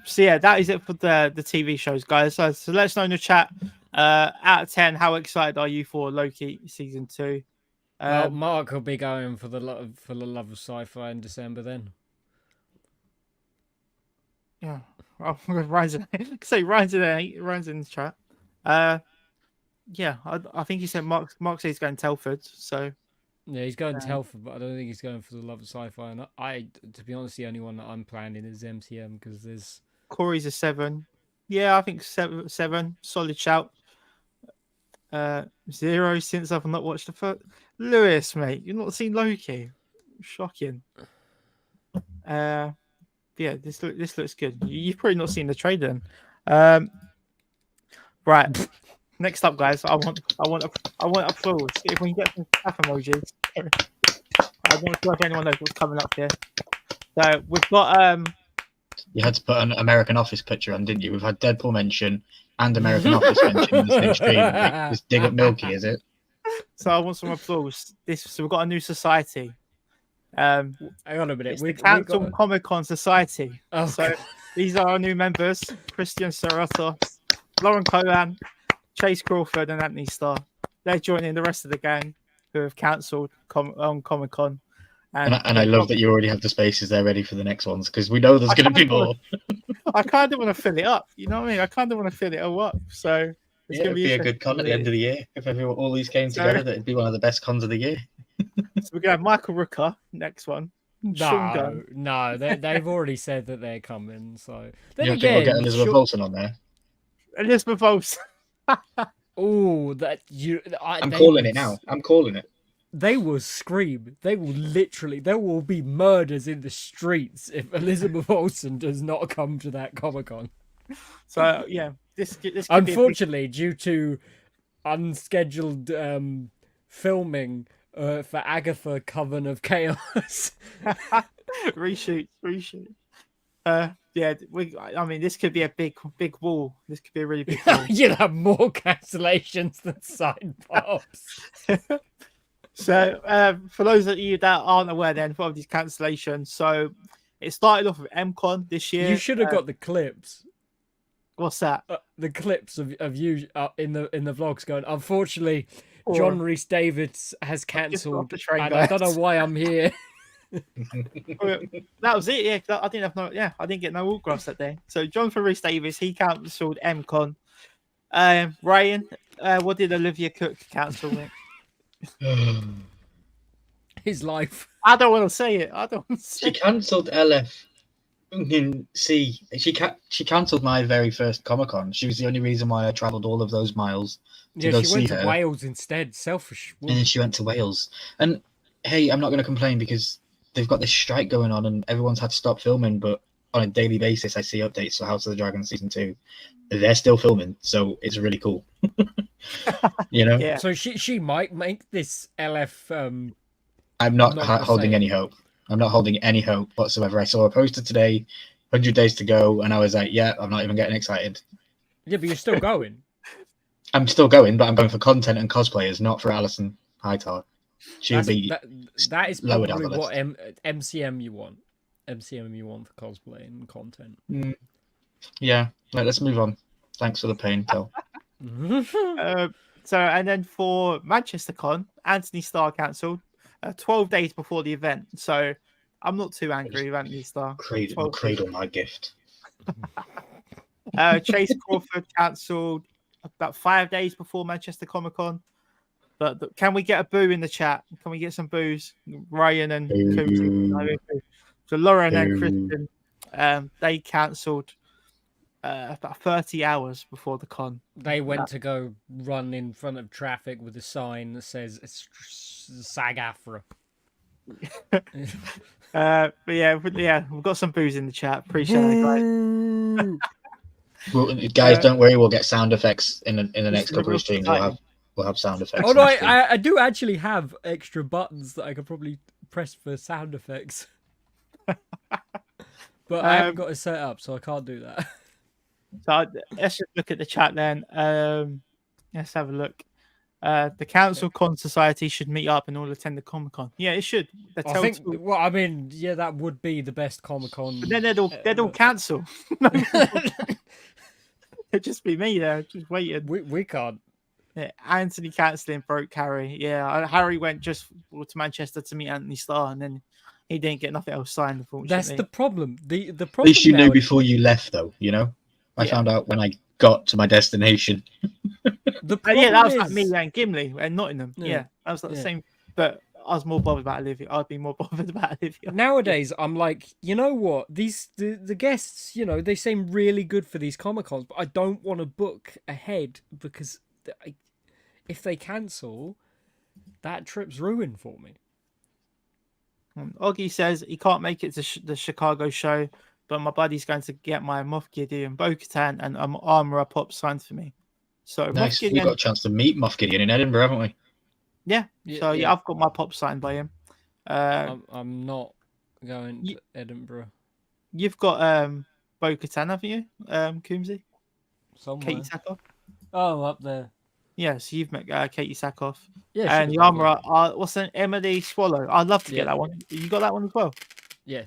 So yeah, that is it for the TV shows, guys. So let us know in the chat. Out of 10, how excited are you for Loki season 2? Well, Mark will be going for the love of sci-fi in December then. Yeah, Ryan's in the chat. Yeah, I think he said Mark said he's going Telford, so yeah, he's going Telford, but I don't think he's going for the love of sci-fi. And I, to be honest, the only one that I'm planning is MCM because there's Corey's a 7. Yeah, I think 7. Solid shout. 0 since I've not watched the first. Lewis, mate, you've not seen Loki. Shocking. Yeah, this looks good. You've probably not seen the trailer then. Right. Next up, guys, I want applause. If we can get some clap emojis. I don't know if anyone knows what's coming up here. So we've got You had to put an American Office picture on, didn't you? We've had Deadpool mention and American Office mention in the same stream. Just dig up Milky, is it? So I want some applause. So we've got a new society. Hang on a minute. We cancelled Comic-Con Society. Oh, so these are our new members: Christian Serrato, Lauren Cohan, Chase Crawford, and Anthony Starr. They're joining the rest of the gang who have cancelled on Comic-Con. And I love that you already have the spaces there ready for the next ones because we know there's going to be more. I kind of want to fill it up. You know what I mean? I kind of want to fill it all up. So it's going to be a good con at the end of the year. If all these came together, it'd be one of the best cons of the year. So we're going to have Michael Rooker next one. No, they've already said that they're coming. So then you think we'll get Elizabeth Olsen on there? Elizabeth Olsen. Oh, I'm calling it now. I'm calling it. They will scream. There will be murders in the streets if Elizabeth Olsen does not come to that Comic-Con. So yeah, this unfortunately due to unscheduled filming for Agatha Coven of Chaos. reshoot. Yeah, I mean, this could be a big wall. This could be a really big wall. You'll have more cancellations than sign pops. So, for those of you that aren't aware then of these cancellations, so it started off with MCon this year. You should have got the clips. What's that? The clips of you in the vlogs going, unfortunately, John Rhys Davids has cancelled, and I don't know why I'm here. That was it. Yeah, I didn't get no autographs that day. So Jonathan Rhys Davies, he cancelled MCon. Ryan, what did Olivia Cook cancel? His life. I don't want to say it. She cancelled LF. She cancelled my very first Comic-Con. She was the only reason why I travelled all of those miles to go see her. She went to Wales instead. Selfish. And then she went to Wales. And hey, I'm not going to complain because they've got this strike going on and everyone's had to stop filming. But on a daily basis, I see updates for House of the Dragon season 2. They're still filming, so it's really cool. You know. Yeah. So she might make this LF. I'm not holding any hope. I'm not holding any hope whatsoever. I saw a poster today, 100 days to go, and I was like, yeah, I'm not even getting excited. Yeah, but you're still going. I'm still going, but I'm going for content and cosplayers, not for Alison Hightower. That is probably what MCM you want. MCM you want for cosplay and content. Yeah, let's move on. Thanks for the pain, Tel. So, and then for Manchester Con, Anthony Starr cancelled 12 days before the event. So, I'm not too angry with Anthony Starr. Cradle my gift. Chase Crawford cancelled about 5 days before Manchester Comic Con. But can we get a boo in the chat? Can we get some boos? Ryan and Cozy. So Lauren and Kristen, they cancelled about 30 hours before the con. They went to go run in front of traffic with a sign that says SAG-AFTRA. But yeah, we've got some booze in the chat. Appreciate it, guys. Well, guys, don't worry. We'll get sound effects in the next couple of streams. We'll have sound effects. Oh no, I do actually have extra buttons that I could probably press for sound effects, but I haven't got it set up, so I can't do that. So let's just look at the chat then. Let's have a look. The Council Con Society should meet up and all attend the Comic-Con. Yeah, it should. I think. Well, I mean, yeah, that would be the best Comic-Con. But then they'd all cancel. It'd just be me there, just waiting. We can't. Yeah, Anthony cancelling broke Harry. Yeah, Harry went just to Manchester to meet Anthony Starr, and then he didn't get nothing else signed. Unfortunately, that's the problem. The problem. At least you knew before you left, though. You know, I found out when I got to my destination. That was like me and Gimli and Nottingham. Yeah, that was like the same. But I was more bothered about Olivia. I'd be more bothered about Olivia. Nowadays, I'm like, you know what? The guests, you know, they seem really good for these Comic-Cons, but I don't want to book ahead because if they cancel, that trip's ruined for me. Oggy says he can't make it to the Chicago show, but my buddy's going to get my Moff Gideon, Bo-Katan, and Armorer Pop signed for me. So nice. We've got a chance to meet Moff Gideon in Edinburgh, haven't we? Yeah. So I've got my pop signed by him. I'm not going to Edinburgh. You've got Bo-Katan, haven't you, Coombsy? Somewhere. Katie Sackhoff. Oh, up there. Yeah, so you've met Katie Sackhoff. Yeah, and the Armorer. What's an Emily Swallow? I'd love to get that one. You got that one as well? Yeah.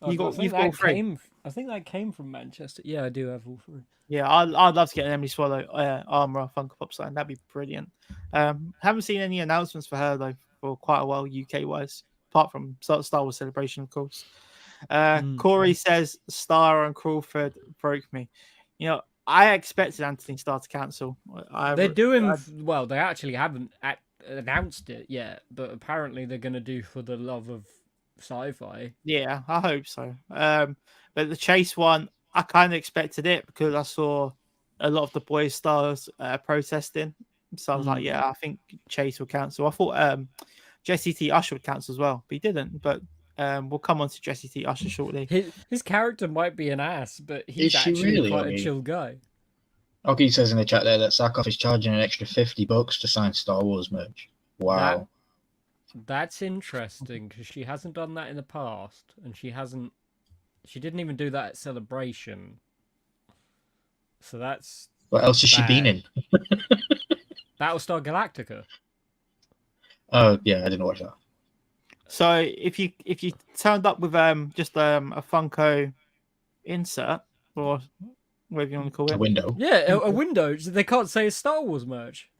You've got all three. I think that came from Manchester. Yeah, I do have all three. Yeah, I'd love to get an Emily Swallow Armorer Funko Pop sign. That'd be brilliant. Haven't seen any announcements for her though for quite a while, UK wise, apart from Star Wars Celebration, of course. Corey says Starr and Crawford broke me. You know, I expected Anthony Starr to cancel. They're doing well. They actually haven't announced it yet, but apparently they're going to do For the Love of Sci-Fi. Yeah, I hope so. But the Chase one, I kind of expected it because I saw a lot of the boys stars protesting. So I was like, yeah, I think Chase will cancel. I thought Jesse T. Usher would cancel as well, but he didn't. But we'll come on to Jesse T. Usher shortly. His character might be an ass, but he's actually quite a chill guy. Oggy says in the chat there that Sackhoff is charging an extra $50 to sign Star Wars merch. Wow. That's interesting because she hasn't done that in the past, and she didn't even do that at Celebration. So that's... What else has she been in? Battlestar Galactica. Oh, yeah, I didn't watch that. So if you turned up with just a Funko insert, or whatever you want to call it. A window. Yeah, a window. They can't say it's Star Wars merch.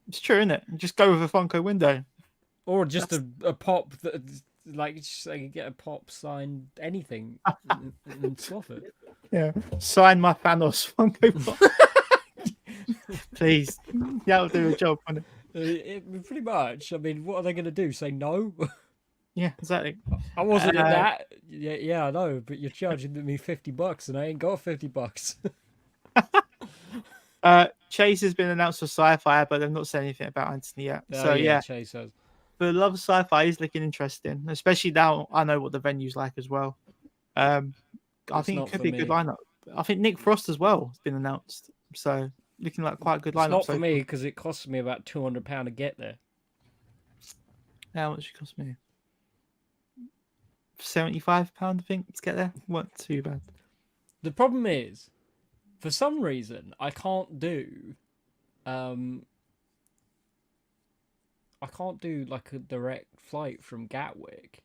It's true, isn't it? Just go with a Funko window. Or just a pop that... Like, just get a pop, sign anything, and swap it. Yeah, sign my Thanos Funko Pop. Please, that'll do a job. Pretty much. I mean, what are they going to do? Say no? Yeah, exactly. I wasn't in that. Yeah, I know, but you're charging me $50, and I ain't got $50. Chase has been announced for Sci-Fi, but they've not said anything about Anthony yet. So yeah, Chase has. But Love of Sci-Fi is looking interesting, especially now I know what the venue's like as well. I think it could be a good lineup. I think Nick Frost as well has been announced, so looking like quite a good lineup. It's not for me because it costs me about £200 to get there. How much it cost me? £75, I think, to get there. Wasn't too bad. The problem is, for some reason, I can't do like a direct flight from Gatwick.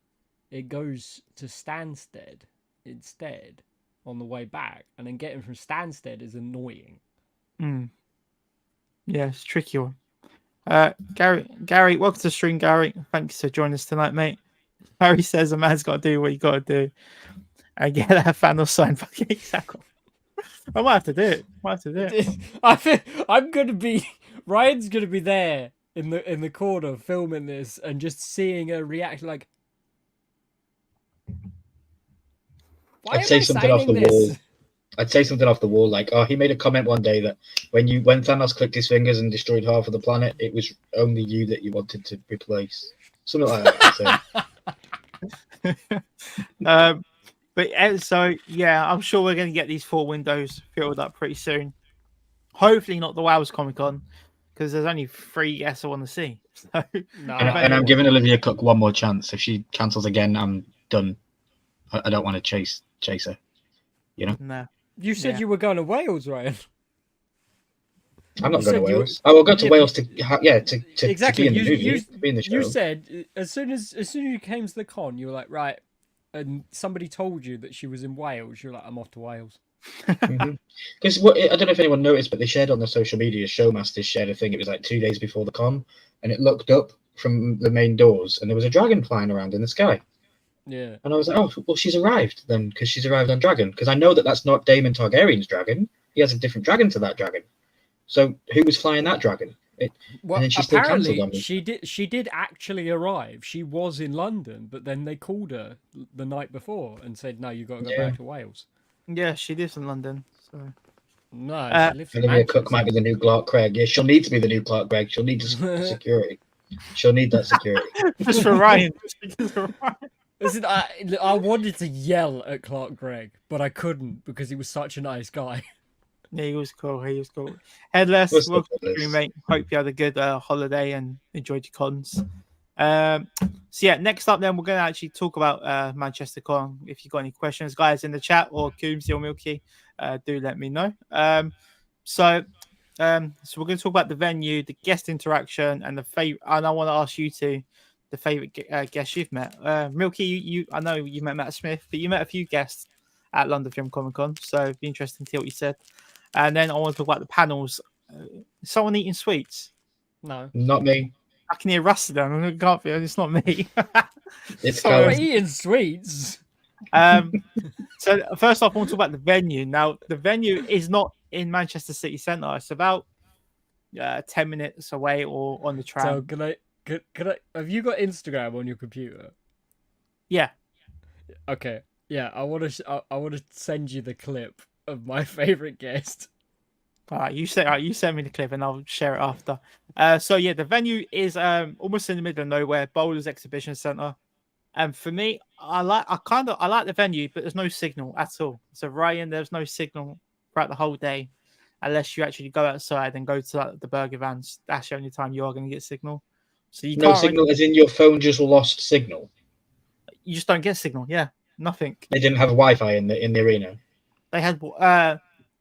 It goes to Stansted instead on the way back, and then getting from Stansted is annoying. Yeah, it's a tricky one. Gary, welcome to the stream, Gary. Thanks for joining us tonight, mate. Harry says a man's got to do what you got to do and get that Thanos sign for Katie Sackhoff. I might have to do it. I think Ryan's gonna be there in the corner filming this and just seeing her react like, I'd say something off the wall. I'd say something off the wall like, oh, he made a comment one day that when Thanos clicked his fingers and destroyed half of the planet, it was only you that you wanted to replace. Something like that. So yeah, I'm sure we're going to get these 4 windows filled up pretty soon. Hopefully not the Wales Comic Con, because there's only 3 guests I want to see. So, and I'm giving Olivia Cook one more chance. If she cancels again, I'm done. I don't want to chase her. You know. No. You said you were going to Wales, Ryan. I'm not going to Wales. I will go to Wales to exactly. To be in the movie, to be in the show. You said as soon as you came to the con, you were like, right, and somebody told you that she was in Wales. You're like, I'm off to Wales. Because I don't know if anyone noticed, but they shared on their social media. Showmasters shared a thing. It was like 2 days before the con, and it looked up from the main doors, and there was a dragon flying around in the sky. Yeah. And I was like, oh, well, she's arrived then, because she's arrived on dragon. Because I know that that's not Daemon Targaryen's dragon. He has a different dragon to that dragon. So who was flying that dragon? Well, and then she still cancelled on me. She did actually arrive. She was in London, but then they called her the night before and said, no, you got to go back to Wales. Yeah, she lives in London. So no, she lives in Olivia Cook might be the new Clark Gregg. Yeah, she'll need to be the new Clark Gregg. She'll need security. She'll need that security. Just for Ryan. Listen, I wanted to yell at Clark Gregg, but I couldn't because he was such a nice guy. Yeah, he was cool. Headless, welcome to you, mate. Hope you had a good holiday and enjoyed your cons. So yeah, next up then we're going to actually talk about Manchester Con. If you've got any questions, guys, in the chat or Coombsy or Milky, do let me know. So we're going to talk about the venue, the guest interaction, and the favorite. And I want to ask you two the favorite guests you've met. Milky, I know you met Matt Smith, but you met a few guests at London Film Comic Con, so it'd be interesting to hear what you said. And then I want to talk about the panels. Someone eating sweets? No, not me. I can hear Rusty down. It can't be. It's not me. It's eating sweets. So first off, I want to talk about the venue. Now, the venue is not in Manchester City Centre. It's about 10 minutes away or on the tram. So can I? Have you got Instagram on your computer? Yeah. Okay. Yeah, I want to send you the clip of my favorite guest. All right, you send me the clip and I'll share it after. So yeah, the venue is almost in the middle of nowhere, Bowlers Exhibition Centre. And for me, I like the venue, but there's no signal at all. So Ryan, there's no signal throughout the whole day, unless you actually go outside and go to the burger vans. That's the only time you are going to get signal. So you no signal, as in your phone just lost signal. You just don't get signal. Yeah, nothing. They didn't have Wi-Fi in the arena. They had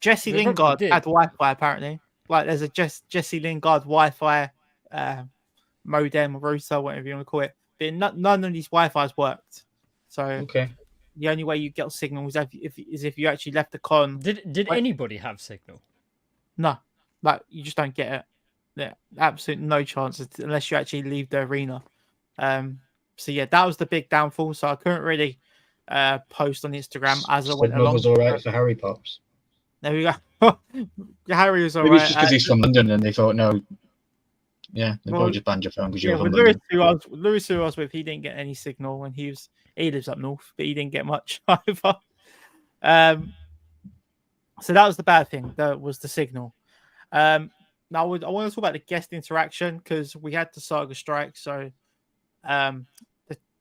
Jesse Lingard had Wi-Fi apparently. Like there's a Jesse Lingard Wi-Fi modem, router, whatever you want to call it. But none of these Wi-Fi's worked. So okay, the only way you get signal is if you actually left the con. Did anybody have signal? No, like you just don't get it. Yeah, absolutely no chance unless you actually leave the arena. So yeah, that was the big downfall. So I couldn't really post on Instagram as I went along. Was all right for Harry Pops. There we go. Harry was all right. Maybe it's just because he's from London and they thought no. Yeah, they probably just banned your phone because you're from London. Lewis, who I was with, he didn't get any signal when he lives up north, but he didn't get much either. So that was the bad thing. That was the signal. Now I want to talk about the guest interaction because we had the Saga strike, so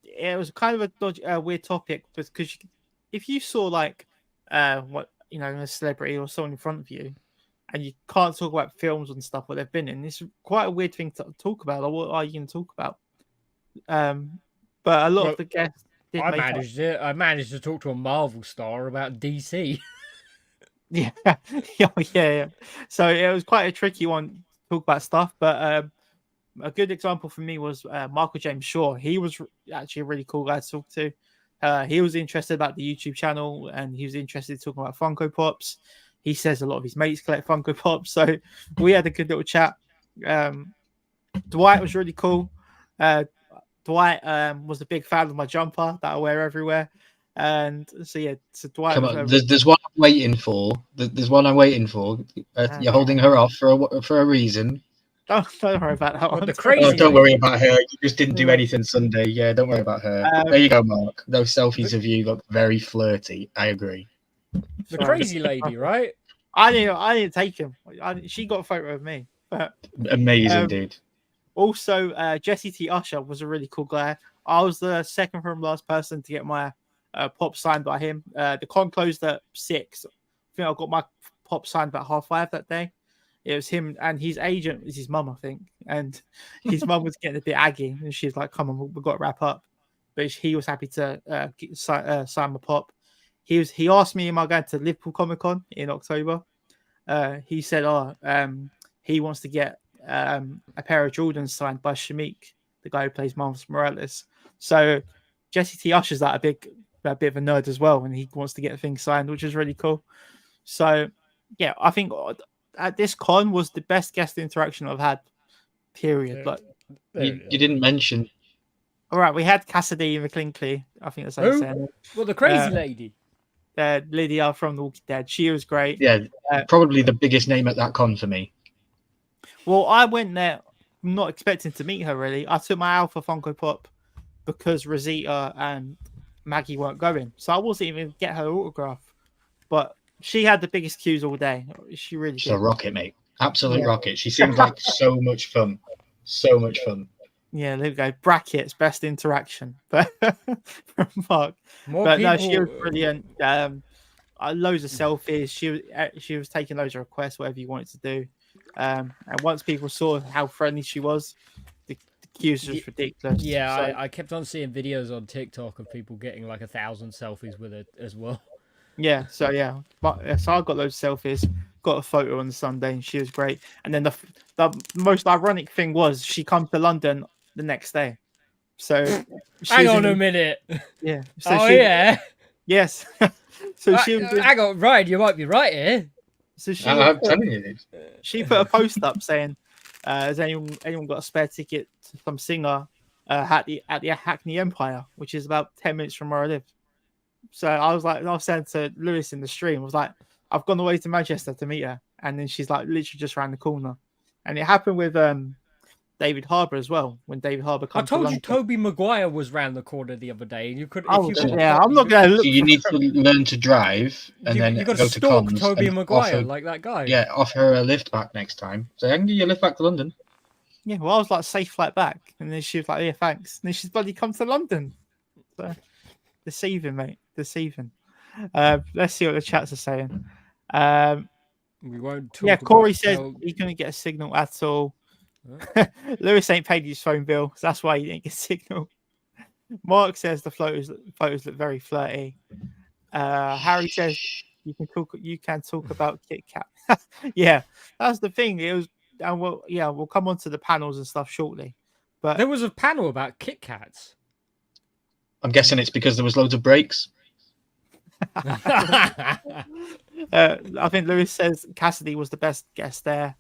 it was kind of a weird topic because if you saw like a celebrity or someone in front of you, and you can't talk about films and stuff what they've been in, it's quite a weird thing to talk about. Like, what are you going to talk about? But a lot of the guests did I managed to talk to a Marvel star about DC. Yeah. So it was quite a tricky one to talk about stuff, but a good example for me was Michael James Shaw. He was actually a really cool guy to talk to. He was interested about the YouTube channel and he was interested in talking about Funko Pops. He says a lot of his mates collect Funko Pops, so we had a good little chat. Dwight was really cool. Dwight was a big fan of my jumper that I wear everywhere. And so yeah, so Dwight. Come on, there's one I'm waiting for. There's one I'm waiting for. You're holding her off for a reason. Don't worry about that one. Don't worry about her. You just didn't do anything Sunday. Yeah, don't worry about her. There you go, Mark. Those selfies of you look very flirty. I agree. The crazy lady, right? I didn't take him. She got a photo of me. But, amazing, dude. Also, Jesse T. Usher was a really cool guy. I was the second from last person to get my pop signed by him. The con closed at 6. I think I got my pop signed about 5:30 that day. It was him, and his agent is his mum, I think. And his mum was getting a bit aggy, and she's like, "Come on, we've got to wrap up." But he was happy to sign my pop. He asked me, "Am I going to Liverpool Comic Con in October?" He said, he wants to get a pair of Jordans signed by Shamik, the guy who plays Miles Morales. So Jesse T. Usher's like a bit of a nerd as well, and he wants to get things signed, which is really cool. So yeah, I think at this con was the best guest interaction I've had. Period. Like you didn't mention. All right, we had Cassidy McClinkley. I think that's how you say it. Well, the crazy lady. Lydia from The Walking Dead. She was great. Yeah, probably the biggest name at that con for me. Well, I went there not expecting to meet her, really. I took my Alpha Funko Pop because Rosita and Maggie weren't going. So I wasn't even get her autograph. But she had the biggest queues all day. She really She's did. a rocket, mate. Absolute rocket. She seems like so much fun. So much fun. Yeah, there we go. Brackets, best interaction. But from Mark. No, she was brilliant. Loads of selfies. She was taking loads of requests, whatever you wanted to do. And once people saw how friendly she was, the queues were just ridiculous. Yeah, so, I kept on seeing videos on TikTok of people getting like 1,000 selfies with it as well. Yeah, so yeah, so I got loads of selfies. Got a photo on Sunday, and she was great. And then the most ironic thing was she come to London the next day. So hang on a minute. Yeah. So yeah. Yes. So she was. Hang on, Ryan. You might be right here. So I'm telling you this. She put a post up saying, "Has anyone got a spare ticket to some singer at the Hackney Empire, which is about 10 minutes from where I live?" So I was saying to Lewis in the stream, I was like, "I've gone away to Manchester to meet her," and then she's like literally just around the corner. And it happened with David Harbour as well. When David Harbour comes, I told you Tobey Maguire was round the corner the other day, and you could. I'm not going to look. You need to learn to drive, and then you got go to stalk to Tobey Maguire like that guy. Yeah, offer her a lift back next time. So I can give you a lift back to London. Yeah, well, I was like, safe flight back, and then she was like, "Yeah, thanks." And then she's bloody come to London. So, deceiving, mate, deceiving. Let's see what the chats are saying. We won't talk. Yeah, Corey says he couldn't get a signal at all. Huh? Lewis ain't paid his phone bill, so that's why he didn't get a signal. Mark says the photos look very flirty. Harry says you can talk about Kit Kat. Yeah, that's the thing. It was, and we'll come on to the panels and stuff shortly. But there was a panel about Kit Kats. I'm guessing it's because there was loads of breaks. I think Lewis says Cassidy was the best guest there.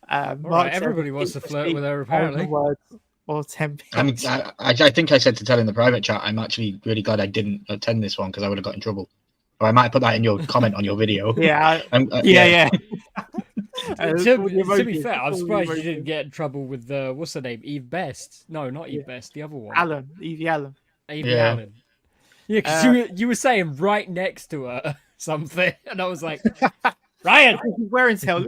Right, everybody wants to flirt with her, apparently. Or 10 I think I said to Tel in the private chat, I'm actually really glad I didn't attend this one because I would have got in trouble. Or I might have put that in your comment on your video. Yeah. Yeah. To be fair, I'm surprised you didn't get in trouble with what's her name? Eve Best. No, not Eve Best. The other one. Evie Allen. Allen. Yeah, because you were saying right next to her something, and I was like, Ryan, wearing tail.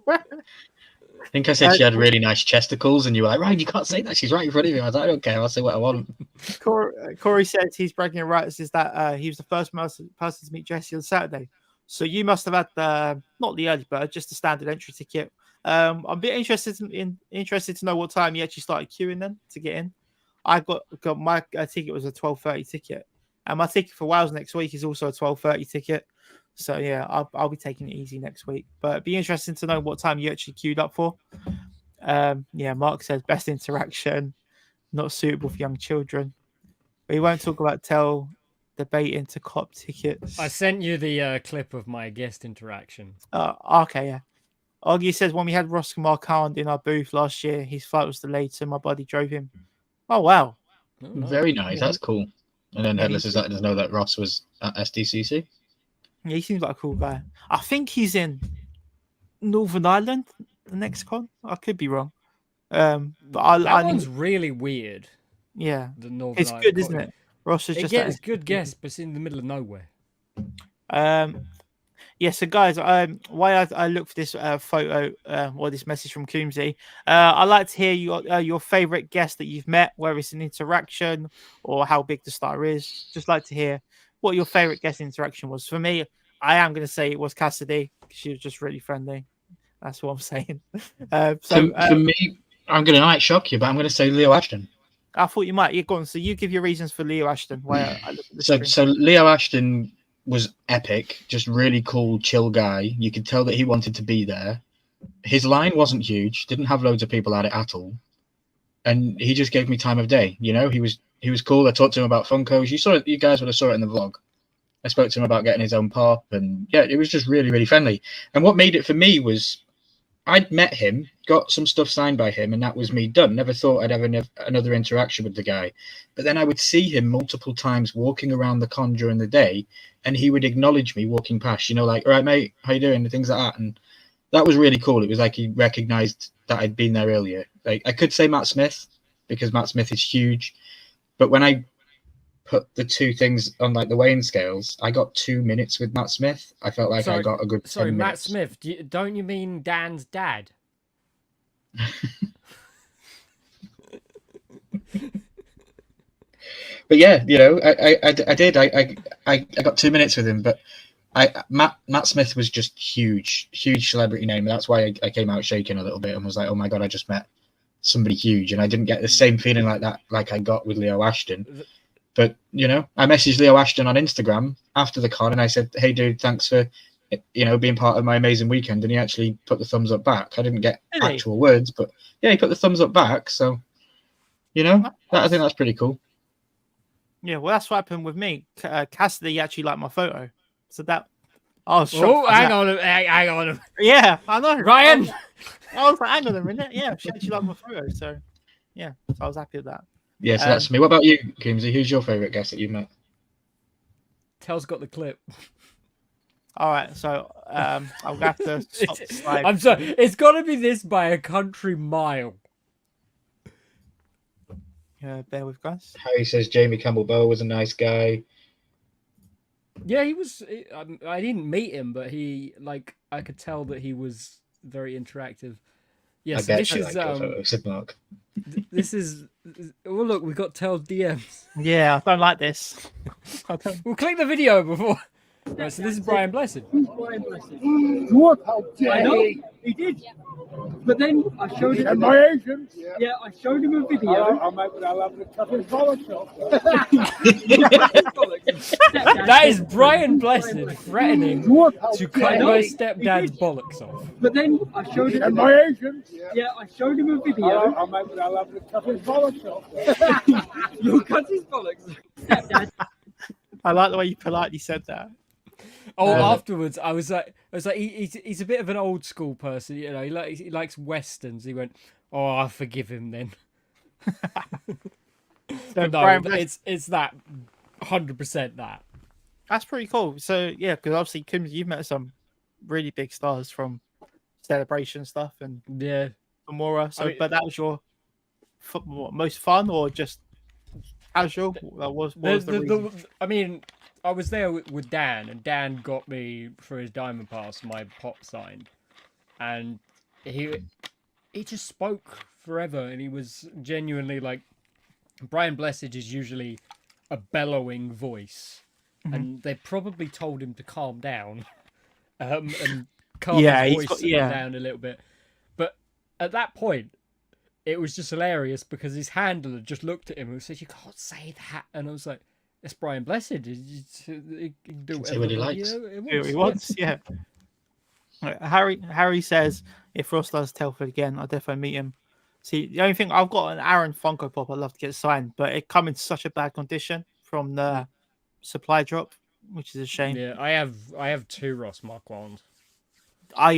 I think I said she had really nice chesticles, and you were like, Ryan, you can't say that. She's right in front of me. I was like, I don't care. I'll say what I want. Corey says he's bragging rights is that he was the first person to meet Jesse on Saturday. So you must have had not the early bird, just the standard entry ticket. I'm a bit interested to know what time you actually started queuing then to get in. I got my ticket was a 12:30 ticket, and my ticket for Wales next week is also a 12:30 ticket. So yeah, I'll be taking it easy next week. But it'd be interesting to know what time you actually queued up for. Yeah, Mark says best interaction, not suitable for young children. We won't talk about Tel debating to cop tickets. I sent you the clip of my guest interaction. Okay, yeah. Augie says when we had Ross Marquand in our booth last year, his flight was delayed, so my buddy drove him. Oh wow, very nice. That's cool. And then Headless is letting us know that Ross was at SDCC. Yeah, he seems like a cool guy. I think he's in Northern Ireland the next con. I could be wrong. But that one's really weird. Yeah, the Northern it's Ireland good, isn't it? Ross is just it's good guess, but it's in the middle of nowhere. Yeah, Yeah, so guys, why I look for this photo or this message from Coombsy, I'd like to hear your favorite guest that you've met, whether it's an interaction or how big the star is. Just like to hear what your favorite guest interaction was. For me, I am going to say it was Cassidy. She was just really friendly. That's what I'm saying. For me, I'm going to shock you, but I'm going to say Leo Ashton. I thought you might. Yeah, go on. So you give your reasons for Leo Ashton. Why I look at the so Leo Ashton was epic, just really cool, chill guy. You could tell that he wanted to be there. His line wasn't huge, didn't have loads of people at it at all, and he just gave me time of day. You know, he was cool. I talked to him about Funkos. You guys would have saw it in the vlog. I spoke to him about getting his own pop, and yeah, it was just really, really friendly. And what made it for me was I'd met him, got some stuff signed by him, and that was me done. Never thought I'd have another interaction with the guy. But then I would see him multiple times walking around the con during the day, and he would acknowledge me walking past, like, all right, mate, how you doing? And things like that. And that was really cool. It was like he recognized that I'd been there earlier. Like, I could say Matt Smith, because Matt Smith is huge. But when I put the two things on like the weighing scales, I got 2 minutes with Matt Smith. I felt like I got a good 10 Matt minutes. Smith, don't you mean Dan's dad? But yeah, I did. I got 2 minutes with him, but Matt Smith was just huge celebrity name. That's why I came out shaking a little bit and was like, oh my god, I just met somebody huge, and I didn't get the same feeling like that like I got with Leo Ashton. But I messaged Leo Ashton on Instagram after the con, and I said, hey dude, thanks for being part of my amazing weekend. And he actually put the thumbs up back. I didn't get actual words, but yeah, he put the thumbs up back. So I think that's pretty cool. Yeah, well, that's what happened with me. Cassidy actually liked my photo, so that I was shocked. Oh, hang on. Yeah, I know, Ryan. I was like, hang on a minute. Yeah, she actually liked my photo, so yeah, so I was happy with that. Yeah, so that's me. What about you, Coombsy? Who's your favourite guest that you've met? Tel's got the clip. All right, so I'll have to stop the slide. I'm sorry. It's got to be this by a country mile. Bear with guys. Harry says Jamie Campbell-Bowe was a nice guy. Yeah, he was. I didn't meet him, but I could tell that he was very interactive. Yeah, so this is Mark. This is. Oh look, we got Tel's DMs. Yeah, I don't like this. We'll click the video before. Right, so this is Brian Blessed. What? How dare he did. But then I showed him. My agent. Yeah, I showed him a video. I'll have to cut his bollocks off. That is Brian Blessed threatening to cut my stepdad's bollocks off. But then I showed him. My agent. Yeah, I showed him a video. I'll have to cut his bollocks off. You'll cut his bollocks. Stepdad. I like the way you politely said that. Oh, afterwards, I was like, he's a bit of an old school person, He likes westerns. He went, "Oh, I'll forgive him then." So no, it's that 100% that. That's pretty cool. So yeah, because obviously, Kim, you've met some really big stars from Celebration stuff and Amora. So, but that was your most fun or just casual? What was the reason? I mean, I was there with Dan, and Dan got me for his Diamond Pass my pop signed, and he just spoke forever, and he was genuinely like, Brian Blessed is usually a bellowing voice, and they probably told him to calm down, and calm his voice down a little bit, but at that point, it was just hilarious because his handler just looked at him and said, "You can't say that," and I was like, "It's Brian Blessed. He can do whatever he likes. He wants, yeah." Harry says, "If Ross does Telford again, I'll definitely meet him." See, the only thing, I've got an Aaron Funko Pop I'd love to get signed, but it come in such a bad condition from the supply drop, which is a shame. Yeah, I have 2 Ross Mark ones. I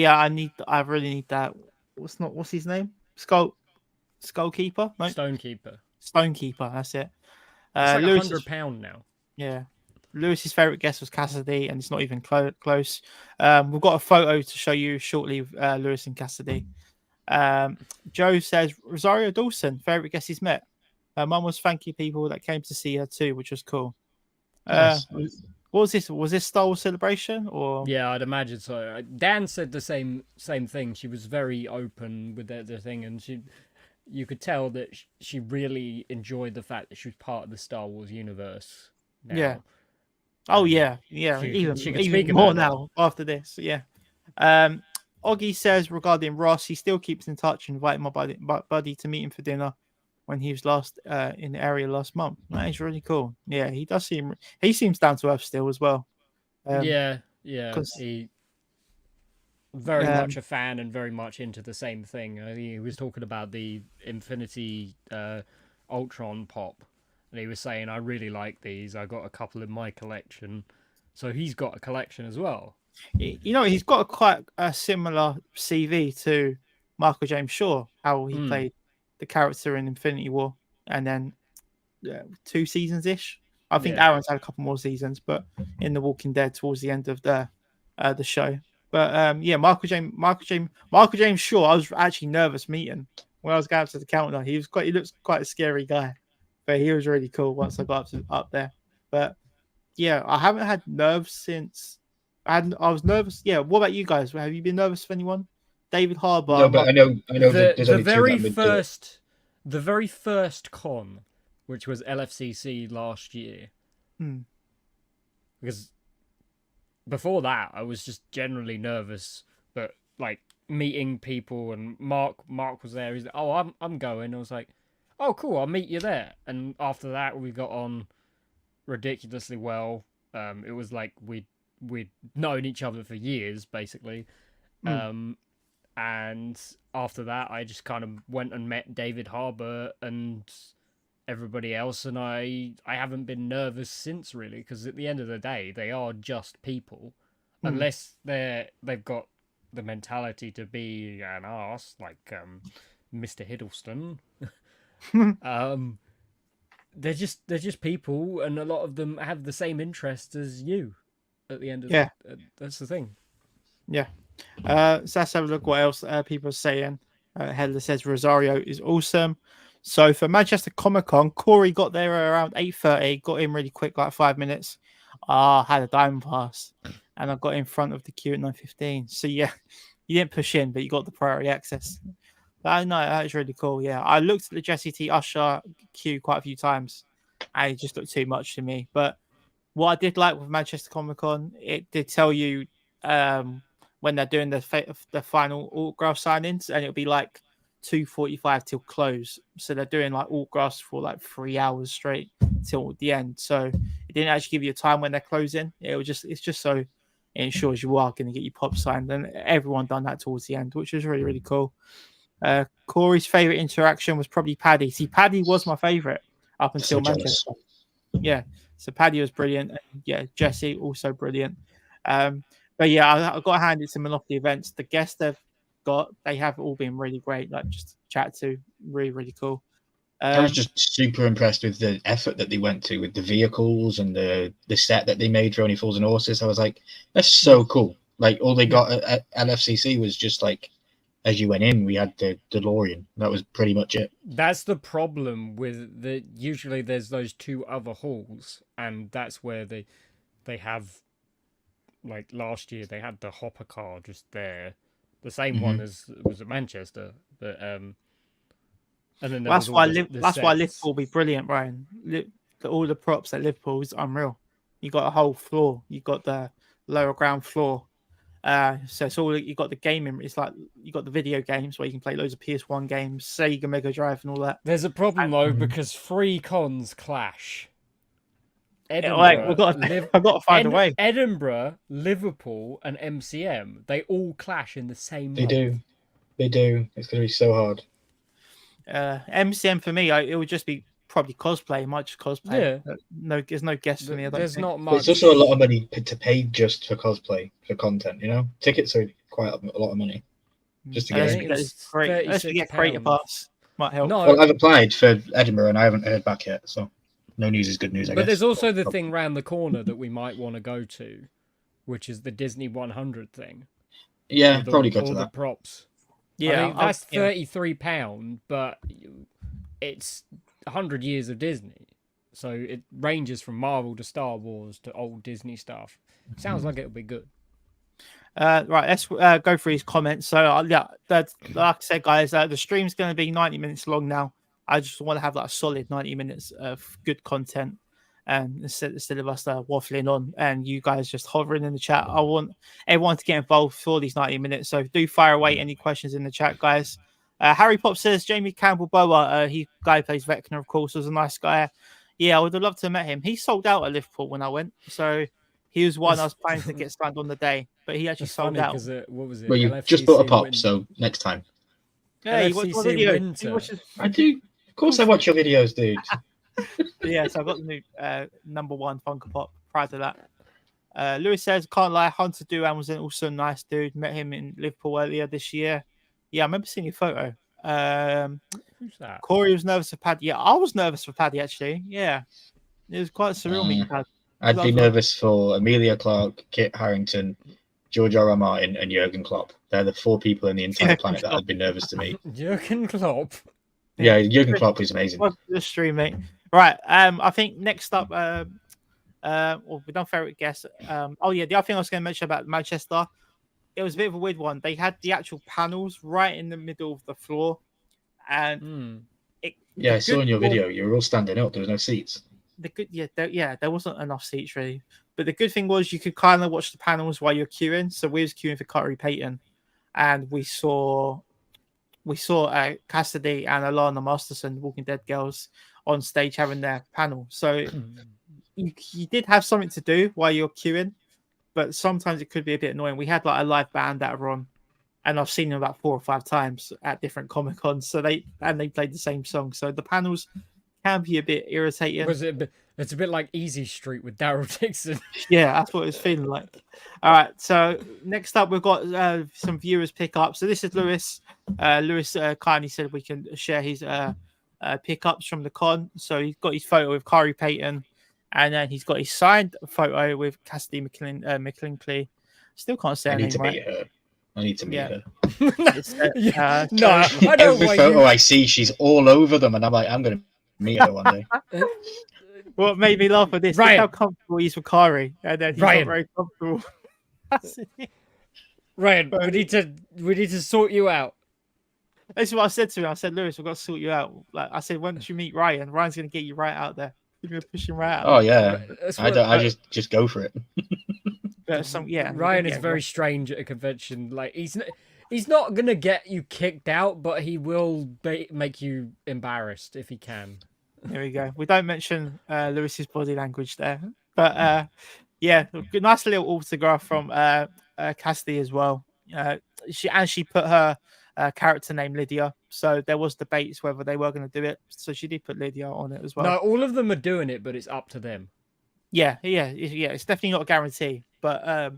really need that. What's his name? Skullkeeper? No? Stonekeeper, that's it. It's like £100 now. Yeah. Lewis's favourite guest was Cassidy, and it's not even close. We've got a photo to show you shortly of Lewis and Cassidy. Joe says, Rosario Dawson, favourite guest he's met. Her mum was thanking people that came to see her too, which was cool. Nice. What was this? Was this Star Wars Celebration or? Yeah, I'd imagine so. Dan said the same thing. She was very open with the thing, and you could tell that she really enjoyed the fact that she was part of the Star Wars universe now. Yeah. Oh yeah. Even more now after this. Yeah. Oggy says regarding Ross, he still keeps in touch and inviting my buddy to meet him for dinner when he was last in the area last month. That is really cool. Yeah, he seems down to earth still as well. Yeah. He very much a fan and very much into the same thing. He was talking about the Infinity Ultron pop, and he was saying, I really like these. I got a couple in my collection. So he's got a collection as well. You know, he's got quite a similar CV to Michael James Shaw, how he played the character in Infinity War, and then 2 seasons-ish. I think Aaron's had a couple more seasons, but in The Walking Dead towards the end of the show. But Michael James Shaw, I was actually nervous meeting when I was going up to the counter. He looks quite a scary guy, but he was really cool once I got up there. But yeah, I haven't had nerves since. I was nervous. Yeah, what about you guys? Have you been nervous for anyone? David Harbour. No, but I know. The very first con, which was LFCC last year, because before that I was just generally nervous. But like meeting people, and Mark was there. He's like, "Oh, I'm going." I was like, "Oh, cool, I'll meet you there." And after that, we got on ridiculously well. It was like we'd known each other for years, basically. And after that, I just kind of went and met David Harbour and everybody else, and I haven't been nervous since, really, because at the end of the day, they are just people, unless they've got the mentality to be an arse, like Mr. Hiddleston. They're just people, and a lot of them have the same interests as you. At the end of that's the thing. Yeah. So let's have a look what else people are saying. Heather says Rosario is awesome. So for Manchester Comic Con, Corey got there around 8:30. Got in really quick, like 5 minutes. Had a diamond pass, and I got in front of the queue at 9:15. So yeah, you didn't push in, but you got the priority access. But no, that is really cool. Yeah, I looked at the Jesse T Usher queue quite a few times, and it just looked too much to me. But what I did like with Manchester Comic Con, it did tell you when they're doing the final autograph signings, and it'll be like 2:45 till close. So they're doing like autographs for like 3 hours straight till the end. So it didn't actually give you a time when they're closing. It's just so it ensures you are going to get your pop signed, and everyone done that towards the end, which was really, really cool. Corey's favorite interaction was probably Paddy. See, Paddy was my favorite up until Manchester. Yeah. So Paddy was brilliant. And yeah, Jesse also brilliant. But yeah, I got to hand it to Monopoly Events. The guests they've got, they have all been really great. Like just to chat to, really, really cool. I was just super impressed with the effort that they went to with the vehicles and the set that they made for Only Fools and Horses. I was like, that's so cool. Like all they got at LFCC was just like, as you went in, we had the DeLorean. That was pretty much it. That's the problem with usually there's those 2 other halls, and that's where they have, like last year they had the hopper car just there, the same one as was at Manchester, but and then that's why Liverpool will be brilliant, Brian. All the props at Liverpool is unreal. You got a whole floor. You got the lower ground floor. So it's all you got the gaming. It's like you got the video games where you can play loads of PS1 games, Sega Mega Drive, and all that. There's a problem though because 3 cons clash. Edinburgh, I've got to find a way. Edinburgh, Liverpool, and MCM, they all clash in the same month. They do. It's going to be so hard. MCM for me, it would just be probably cosplay. It might just cosplay. Yeah. No, there's no guest for me. There's not much. It's also a lot of money to pay just for cosplay, for content, you know? Tickets are quite a lot of money. Just to get great. Let's get Creator Pass. Might help. No, well, I've applied for Edinburgh and I haven't heard back yet, so no news is good news, I guess. But there's also the thing round the corner that we might want to go to, which is the Disney 100 thing. Yeah, probably go to that. The props. Yeah, that's £33, but it's 100 years of Disney. So it ranges from Marvel to Star Wars to old Disney stuff. Sounds like it'll be good. Right, let's go through his comments. So yeah, like I said, guys, the stream's going to be 90 minutes long now. I just want to have like a solid 90 minutes of good content, instead of us waffling on and you guys just hovering in the chat. I want everyone to get involved for these 90 minutes. So do fire away any questions in the chat, guys. Harry Pop says Jamie Campbell Bower, he guy plays Vecna, of course, was a nice guy. Yeah, I would have loved to have met him. He sold out at Liverpool when I went, so he was one I was planning to get signed on the day, but he actually sold out. What was it? Well, you just bought a pop, so next time. Yeah, you watch my video. I do. Of course, I watch your videos, dude. Yeah, so I got the new number 1 Funko Pop prior to that. Lewis says, can't lie, Hunter Duran was also a nice dude. Met him in Liverpool earlier this year. Yeah, I remember seeing your photo. Who's that? Corey was nervous for Paddy. Yeah, I was nervous for Paddy, actually. Yeah, it was quite surreal meeting Paddy. I'd be nervous for Amelia Clark, Kit Harington, George R. R. Martin, and Jurgen Klopp. They're the 4 people in the entire planet that I'd be nervous to meet. Jurgen Klopp. Yeah, Jurgen Klopp is amazing. The stream, mate. Right. I think next up, well, we done favorite guess. Oh yeah, the other thing I was going to mention about Manchester, it was a bit of a weird one. They had the actual panels right in the middle of the floor, and I saw in your video you were all standing up. There was no seats. There wasn't enough seats really. But the good thing was you could kind of watch the panels while you're queuing. So we was queuing for Curry Payton, and we saw Cassidy and Alana Masterson, Walking Dead girls, on stage having their panel. So you did have something to do while you're queuing, but sometimes it could be a bit annoying. We had like a live band that were on, and I've seen them about 4 or 5 times at different Comic Cons. So they played the same song. So the panels can be a bit irritating. It's a bit like Easy Street with Daryl Dixon. Yeah, that's what it's feeling like. All right, so next up we've got some viewers pick up. So this is Lewis. Lewis kindly said we can share his pickups from the con. So he's got his photo with Curry Payton, and then he's got his signed photo with Cassidy McClinkley. Still can't say her name right. I need to meet her. No, I don't. Every photo I see, she's all over them, and I'm like, I'm going to meet her one day. What made me laugh at this? Look how comfortable he's with Kari, and then he's not very comfortable. Ryan, we need to sort you out. That's what I said to him. I said, Lewis, we've got to sort you out. Like I said, once you meet Ryan's going to get you right out there. You're going to push him right out. Oh yeah, I just go for it. Ryan is very strange at a convention. Like he's not going to get you kicked out, but he will make you embarrassed if he can. There we go. We don't mention Lewis's body language there, but nice little autograph from Cassidy as well. She put her character name Lydia, so there was debates whether they were going to do it. So she did put Lydia on it as well. No, all of them are doing it, but it's up to them. Yeah. It's definitely not a guarantee, but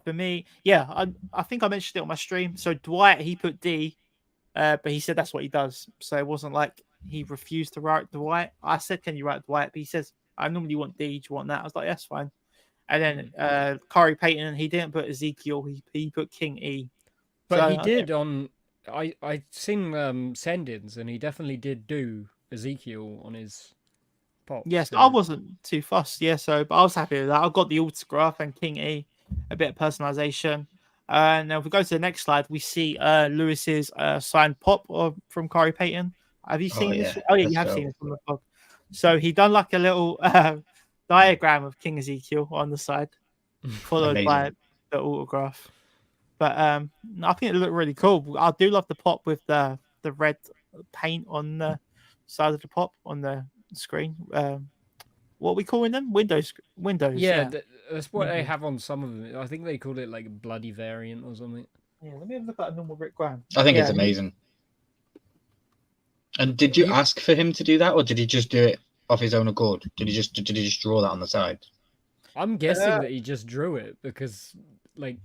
for me, I think I mentioned it on my stream. So Dwight, he put D, but he said that's what he does. So it wasn't like he refused to write Dwight. I said, "Can you write Dwight?" But he says, "I normally want D. Do you want that?" I was like, "That's fine." And then Curry Payton, he didn't put Ezekiel. He put King E. But so, he did on. I seen send-ins, and he definitely did do Ezekiel on his pop. Yes, I wasn't too fussed. Yeah, but I was happy with that. I got the autograph and King E, a bit of personalization. And now if we go to the next slide, we see Lewis's signed pop from Curry Payton. Have you seen this? Oh yeah, you have seen it from the blog. So he done like a little diagram of King Ezekiel on the side, followed by the autograph. But I think it looked really cool. I do love the pop with the red paint on the side of the pop on the screen. What are we calling them? Windows. Yeah, that's what they have on some of them. I think they call it like a bloody variant or something. Yeah, let me have a look at a normal Rick Graham. I think it's amazing. And did you ask for him to do that, or did he just do it off his own accord? Did he just draw that on the side? I'm guessing that he just drew it because, like,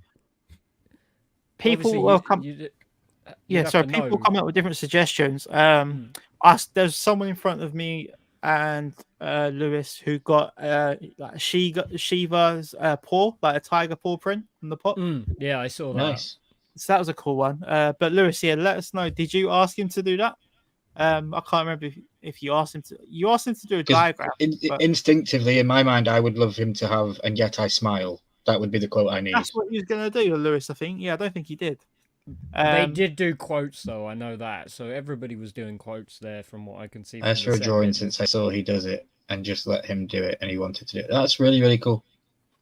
people will come. So people come up with different suggestions. There's someone in front of me and Lewis who got like Shiva's paw, like a tiger paw print on the pop. Yeah, I saw that. Nice. So that was a cool one. But Lewis, let us know. Did you ask him to do that? I can't remember if you asked him to. You asked him to do a diagram. Instinctively, in my mind, I would love him to have, and yet I smile. That would be the quote I need. That's what he was going to do, Lewis, I think. Yeah, I don't think he did. They did do quotes, though. I know that. So everybody was doing quotes there from what I can see. As for a drawing, since I saw he does it, and just let him do it, and he wanted to do it. That's really, really cool.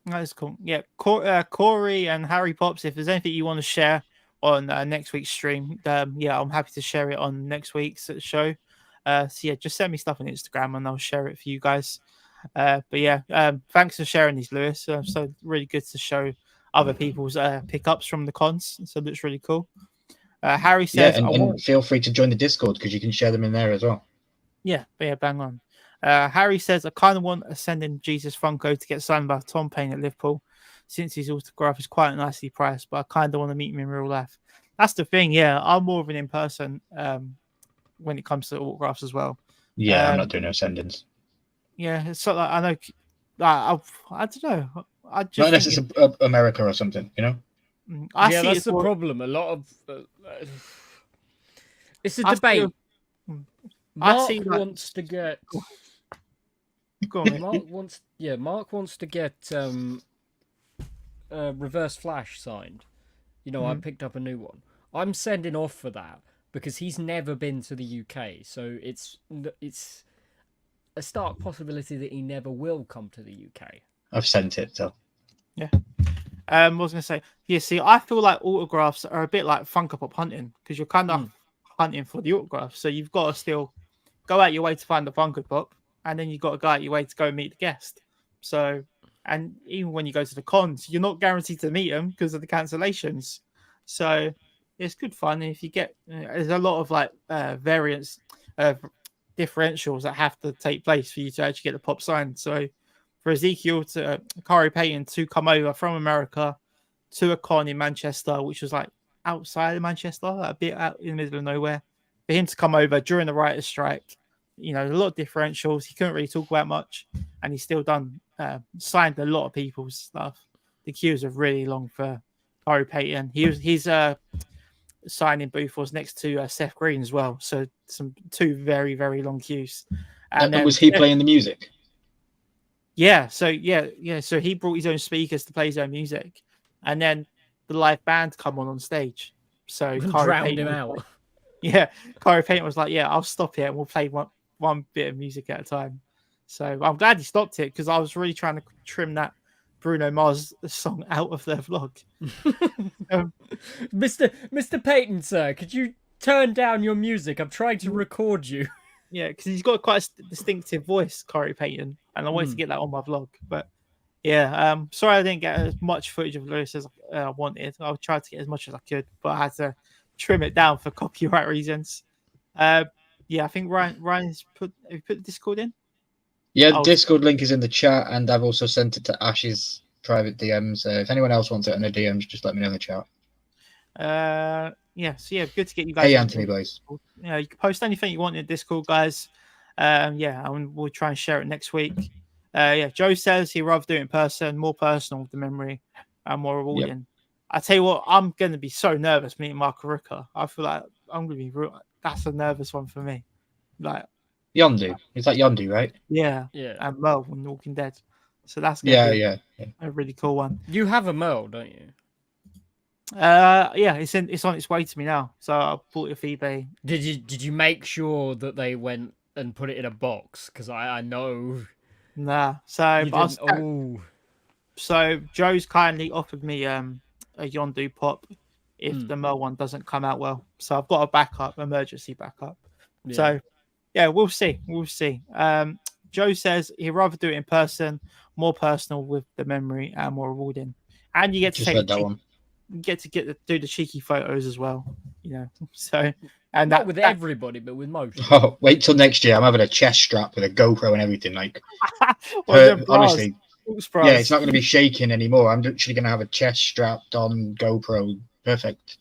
That's cool. Yeah, Corey and Harry Pops, if there's anything you want to share on next week's stream, yeah, I'm happy to share it on next week's show. So yeah, just send me stuff on Instagram and I'll share it for you guys. But yeah, thanks for sharing these, Lewis. So really good to show other people's pickups from the cons. So it looks really cool. Harry says, and feel free to join the Discord because you can share them in there as well. Yeah, bang on. Harry says, I kind of want a Sending Jesus Funko to get signed by Tom Payne at Liverpool, since his autograph is quite nicely priced, but I kind of want to meet him in real life. That's the thing, yeah. I'm more of an in-person when it comes to autographs as well. Yeah, I'm not doing no sendings. Yeah, it's sort of like, I know, I don't know. I just not unless it's America or something, you know? That's the problem. A lot of... it's a debate. Mark wants to get... Mark wants to get Reverse Flash signed. You know, I picked up a new one. I'm sending off for that because he's never been to the UK, so it's a stark possibility that he never will come to the UK. I've sent it, so yeah. I was gonna say, yeah. See, I feel like autographs are a bit like Funko Pop hunting because you're kind of hunting for the autograph, so you've got to still go out your way to find the Funko Pop, and then you've got to go out your way to go meet the guest. So, and even when you go to the cons, you're not guaranteed to meet them because of the cancellations. So it's good fun. And if you get, there's a lot of like variants, differentials that have to take place for you to actually get the pop signed. So for Ezekiel to Corey Payton to come over from America to a con in Manchester, which was like outside of Manchester, a bit out in the middle of nowhere, for him to come over during the writer's strike, you know, a lot of differentials. He couldn't really talk about much, and he's still done signed a lot of people's stuff. The queues are really long for Corey Payton. His signing booth was next to Seth Green as well, so two very, very long queues. And was he playing the music? Yeah. So So he brought his own speakers to play his own music, and then the live band come on stage. So drowned him out. Yeah, Corey Payton was like, "Yeah, I'll stop it, and we'll play one bit of music at a time." So I'm glad he stopped it because I was really trying to trim that Bruno Mars song out of their vlog. Mr. Payton, sir, could you turn down your music? I'm trying to record you. Yeah, because he's got quite a distinctive voice, Corey Payton, and I wanted to get that on my vlog. But yeah, sorry I didn't get as much footage of Lewis as I wanted. I tried to get as much as I could, but I had to trim it down for copyright reasons. Yeah, I think Ryan's put the Discord in. Yeah, the Discord link is in the chat, and I've also sent it to Ash's private DMs. If anyone else wants it in the DMs, just let me know in the chat. Yeah, so yeah, good to get you guys. Hey, Anthony, boys. Yeah, you can post anything you want in Discord, guys. Yeah, and we'll try and share it next week. Yeah, Joe says he'd rather do it in person, more personal with the memory, and more rewarding. Yep. I tell you what, I'm going to be so nervous meeting Mark Ruka. I feel like I'm going to be. That's a nervous one for me. Like Yondu, is that Yondu, right? Yeah. And Merle from Walking Dead. So that's yeah, a really cool one. You have a Merle, don't you? Yeah, it's on its way to me now. So I bought it off eBay. Did you make sure that they went and put it in a box? Because I know. Nah. So Joe's kindly offered me a Yondu pop if the Merle one doesn't come out well. So I've got a backup, emergency backup. Yeah. So yeah, we'll see. Joe says he'd rather do it in person, more personal with the memory and more rewarding. And you get to take that one. Do the cheeky photos as well, you know. So and not with everybody, but with most. Oh, wait till next year. I'm having a chest strap with a GoPro and everything. Like, honestly, yeah, it's not going to be shaking anymore. I'm literally going to have a chest strapped on GoPro. Perfect.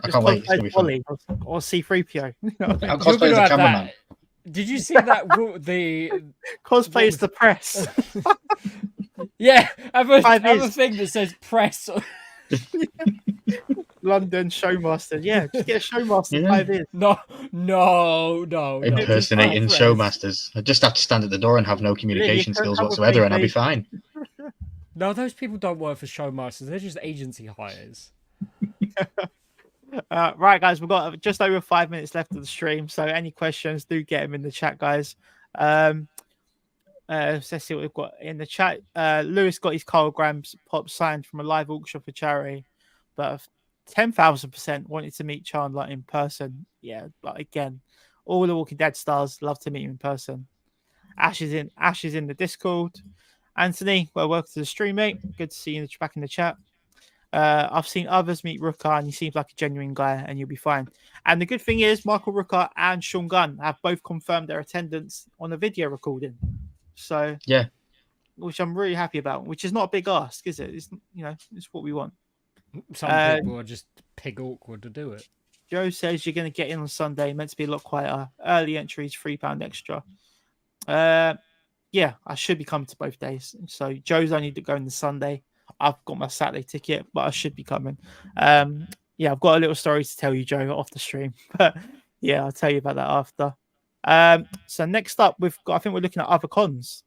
I can't wait. It's going to be fun. Or C3PO. I'll cosplay as a cameraman. Did you see that? The cosplay is the press. Yeah, I have a thing that says press. London Showmaster. Yeah, just get a Showmaster. Yeah. 5 years. No. Impersonating Friends. showmasters. I just have to stand at the door and have no communication skills whatsoever, and I'll be fine. No, those people don't work for Showmasters. They're just agency hires. Right, guys, we've got just over 5 minutes left of the stream. So any questions, do get them in the chat, guys. Let's see what we've got in the chat. Lewis got his Carl Grams pop signed from a live auction for charity, but 10,000% wanted to meet Chandler in person. Yeah, but again, all the Walking Dead stars love to meet him in person. Ash is in the Discord. Anthony, well, welcome to the stream, mate. Good to see you back in the chat. I've seen others meet Rooker, and he seems like a genuine guy, and you'll be fine. And the good thing is, Michael Rooker and Sean Gunn have both confirmed their attendance on a video recording. So yeah, which I'm really happy about. Which is not a big ask, is it? It's it's what we want. Some people are just pig awkward to do it. Joe says you're going to get in on Sunday. Meant to be a lot quieter. Early entries, £3 extra. Yeah, I should be coming to both days. So Joe's only going the Sunday. I've got my Saturday ticket, but I should be coming. Yeah, I've got a little story to tell you, Joe, off the stream. But yeah, I'll tell you about that after. So next up, I think we're looking at other cons.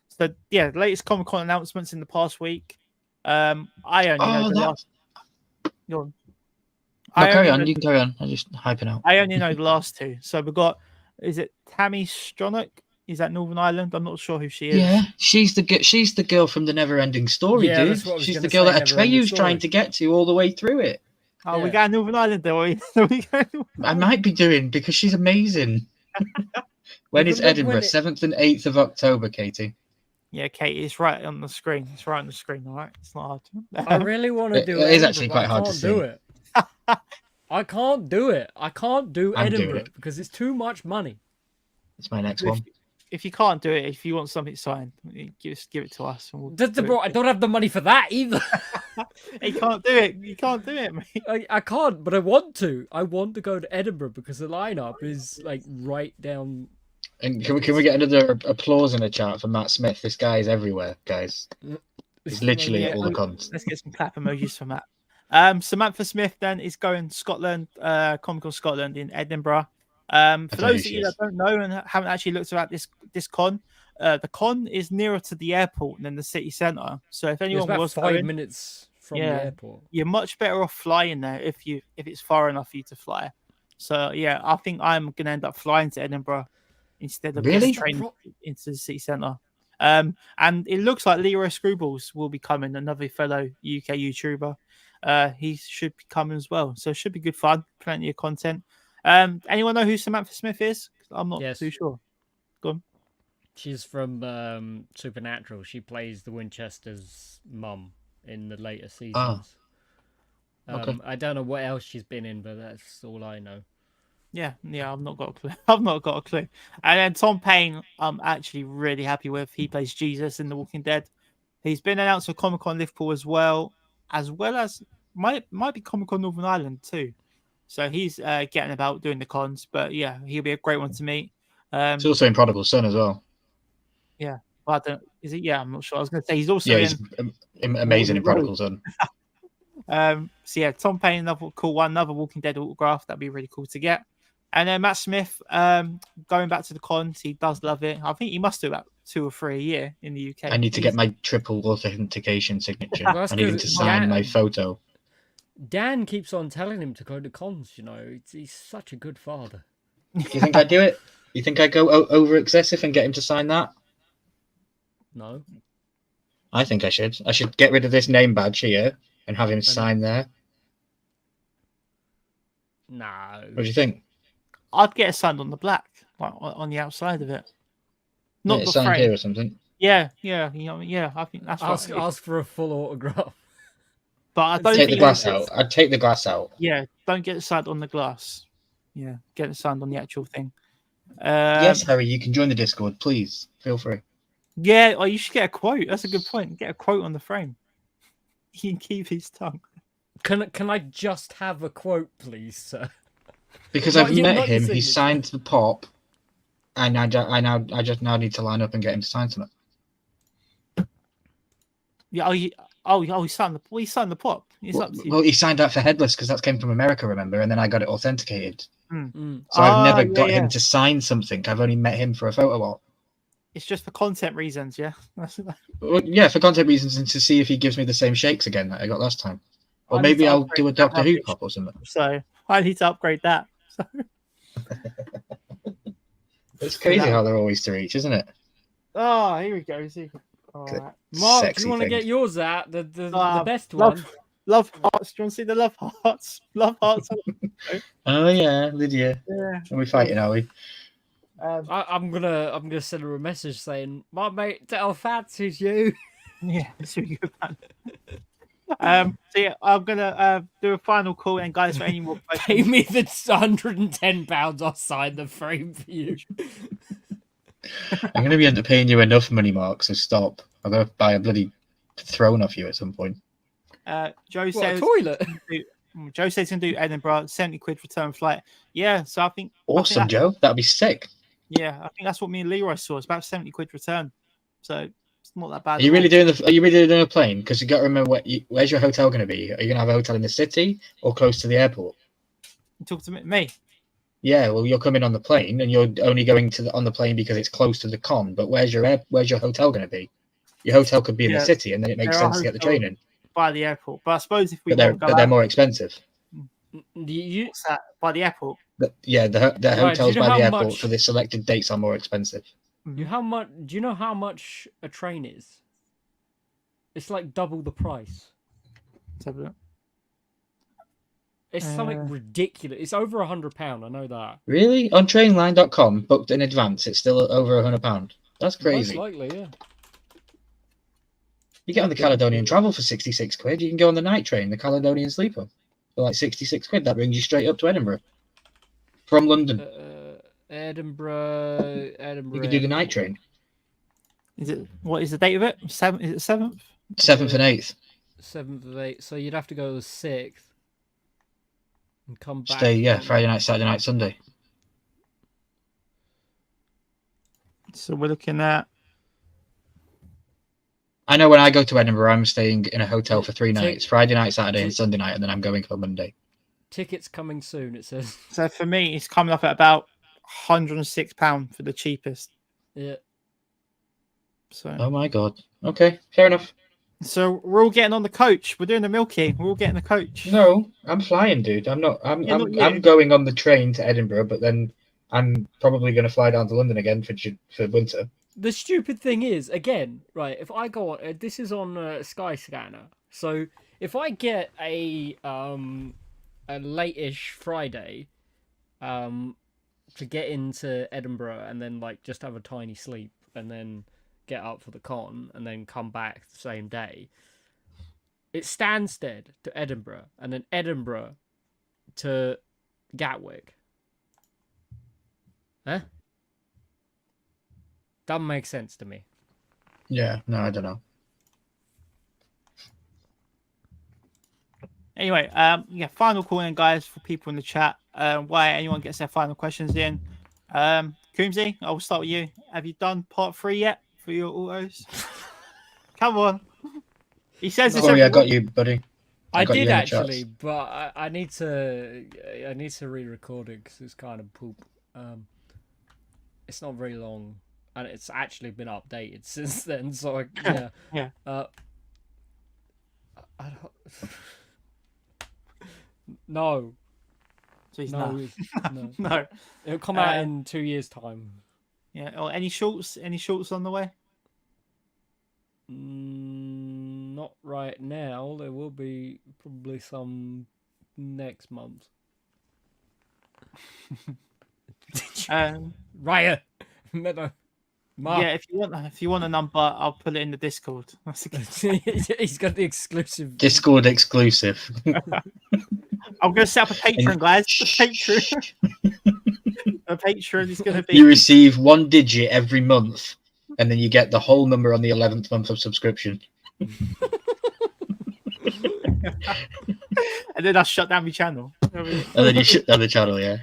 So yeah, the latest Comic-Con announcements in the past week. I only know the last. No, carry on. You can carry on. I'm just hyping out. I only know the last two. So we've got, is it Tammy Stronach? Is that Northern Ireland? I'm not sure who she is. Yeah, she's the girl from the Never-Ending Story, dude. She's the girl that Atreyu's trying to get to all the way through it. Oh, we got Northern Ireland, do we? I might be doing because she's amazing. When is Edinburgh? 7th and 8th of October, Katie. Yeah, Katie, it's right on the screen. It's right on the screen, all right? It's not hard. I really want to do it. It is actually quite hard to see. I can't do it. I can't do Edinburgh because it's too much money. It's my next one. If you can't do it, if you want something signed, just give it to us. And we'll I don't have the money for that either. You can't do it. You can't do it, mate. I can't, but I want to. I want to go to Edinburgh because the lineup is like right down. And can we get another applause in the chat for Matt Smith? This guy is everywhere, guys. He's literally at all the cons. Let's get some clap emojis for Matt. Samantha Smith then is going to Scotland, Comic-Con Scotland in Edinburgh. For those of you that don't know and haven't actually looked at this con, the con is nearer to the airport than the city centre. So if anyone was 5 minutes from the airport, you're much better off flying there if it's far enough for you to fly. So yeah, I think I'm going to end up flying to Edinburgh instead of training into the city centre. And it looks like Leroy Screwballs will be coming, another fellow UK YouTuber. He should be coming as well. So it should be good fun, plenty of content. Anyone know who Samantha Smith is? I'm not too sure. Go on. She's from Supernatural. She plays the Winchester's mum in the later seasons. Okay. I don't know what else she's been in, but that's all I know. Yeah, I've not got a clue. I've not got a clue. And then Tom Payne, I'm actually really happy with. He plays Jesus in The Walking Dead. He's been announced for Comic-Con Liverpool as well as might be Comic-Con Northern Ireland too. So he's getting about doing the cons, but yeah, he'll be a great one to meet. He's also in Prodigal Son as well. Yeah, well, is he? Yeah, I'm not sure. I was going to say he's also he's amazing in Prodigal Son. So yeah, Tom Payne, another cool one, another Walking Dead autograph. That'd be really cool to get. And then Matt Smith, going back to the cons, he does love it. I think he must do about 2 or 3 a year in the UK. I need to get my triple authentication signature. I need him to sign my photo. Dan keeps on telling him to go to cons, he's such a good father. Do you think I'd do it? You think I'd go over excessive and get him to sign that? No. I think I should. I should get rid of this name badge here and have him sign there. No. What do you think? I'd get it signed on the black, like on the outside of it. Not the signed frame. Here or something. Yeah. I think that's ask for a full autograph. But I don't take the glass out. I'd take the glass out. Yeah, don't get it signed on the glass. Yeah, get it signed on the actual thing. Yes, Harry, you can join the Discord, please. Feel free. Yeah, you should get a quote. That's a good point. Get a quote on the frame. He can keep his tongue. Can I just have a quote, please, sir? Because I've met him, he signed the pop, and I just now need to line up and get him to sign something. Yeah, he signed the pop. Well, he signed up for headless because that came from America, remember? And then I got it authenticated. Mm. So I've never got him to sign something. I've only met him for a photo op. It's just for content reasons, yeah. Well, yeah, for content reasons and to see if he gives me the same shakes again that I got last time. Or maybe I'll do a Doctor Who pop or something. So I need to upgrade that. So. It's crazy how they're always to reach, isn't it? Oh, here we go. Right. Mark, do you want to get yours out? The best one. Love hearts. Do you want to see the love hearts? Love hearts. Oh yeah, Lydia. Yeah. Are we fighting? Are we? I'm gonna send her a message saying, "My mate Tel fancies you." Yeah, it's really good, man. So yeah, I'm gonna do a final call, and guys, for any more questions, pay me the £110. I'll sign the frame for you. I'm gonna be end up paying you enough money, Mark. So stop. I'm gonna buy a bloody throne off you at some point. Joe says a toilet. Joe says he's gonna do Edinburgh, £70 return flight. Yeah, so I think awesome, Joe. That'd be sick. Yeah, I think that's what me and Leroy saw. It's about £70 return, so it's not that bad. Are you really doing a plane? Because you got to remember where's your hotel going to be? Are you going to have a hotel in the city or close to the airport? You talk to me. Yeah, well, you're coming on the plane, and you're only going on the plane because it's close to the con. But where's your hotel going to be? Your hotel could be in the city, and then it makes sense to get the train in by the airport. But I suppose if we they're more expensive. What's that? By the airport. The hotels by the airport for the selected dates are more expensive. Do you know how much a train is? It's like double the price. Let's have a look. It's something ridiculous. It's over £100. I know that. Really? On trainline.com, booked in advance, it's still over £100. That's crazy. Most likely, yeah. You get on the Caledonian Travel for £66. You can go on the night train, the Caledonian Sleeper, for like £66. That brings you straight up to Edinburgh from London. Edinburgh. You could do the night train. What is the date of it? Is it 7th? 7th and 8th. 7th of 8th. So you'd have to go the 6th and come back. Stay, Friday night, Saturday night, Sunday. So we're looking at. I know when I go to Edinburgh, I'm staying in a hotel for 3 nights: Friday night, Saturday, and Sunday night, and then I'm going for Monday. Tickets coming soon, it says. So for me, it's coming up at about £106 for the cheapest. Yeah. So. Oh my god. Okay, fair enough. So we're all getting on the coach. We're doing the Milky. We're all getting the coach. No, I'm flying, dude. I'm not. I'm going on the train to Edinburgh, but then I'm probably going to fly down to London again for winter. The stupid thing is, again, right? If I go on, this is on Skyscanner. So if I get a late-ish Friday, to get into Edinburgh and then like just have a tiny sleep and then get up for the con and then come back the same day, it Stansted to Edinburgh and then Edinburgh to Gatwick. Huh? Doesn't make sense to me. Yeah, no, I don't know. Anyway, final call in, guys, for people in the chat. Why anyone gets their final questions in. Coombsy, I will start with you. Have you done part 3 yet for your autos? Come on. He says this. Sorry, I got you, buddy. I did actually, but I need to re-record it because it's kind of poop. It's not very long, and it's actually been updated since then. So yeah. I don't. No. So he's no. No. It'll come out in 2 years' time. Yeah. Or any shorts? Any shorts on the way? Not right now. There will be probably some next month. Raya. No. Mark. Yeah, if you want a number, I'll put it in the Discord. He's got the exclusive. Discord exclusive. I'm going to set up a Patreon, guys. A Patreon is going to be. You receive 1 digit every month, and then you get the whole number on the 11th month of subscription. And then I shut down my channel. And then you shut down the channel, yeah.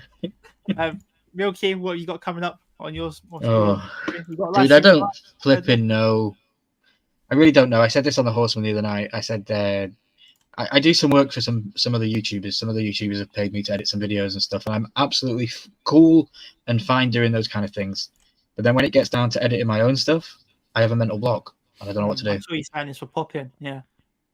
Milky, what you got coming up on yours? Dude, I don't flipping know. I really don't know. I said this on the Horseman the other night. I said I do some work for some other YouTubers. Some other YouTubers have paid me to edit some videos and stuff, and I'm absolutely cool and fine doing those kind of things. But then when it gets down to editing my own stuff, I have a mental block, and I don't know what to do. I saw you saying this for popping, yeah.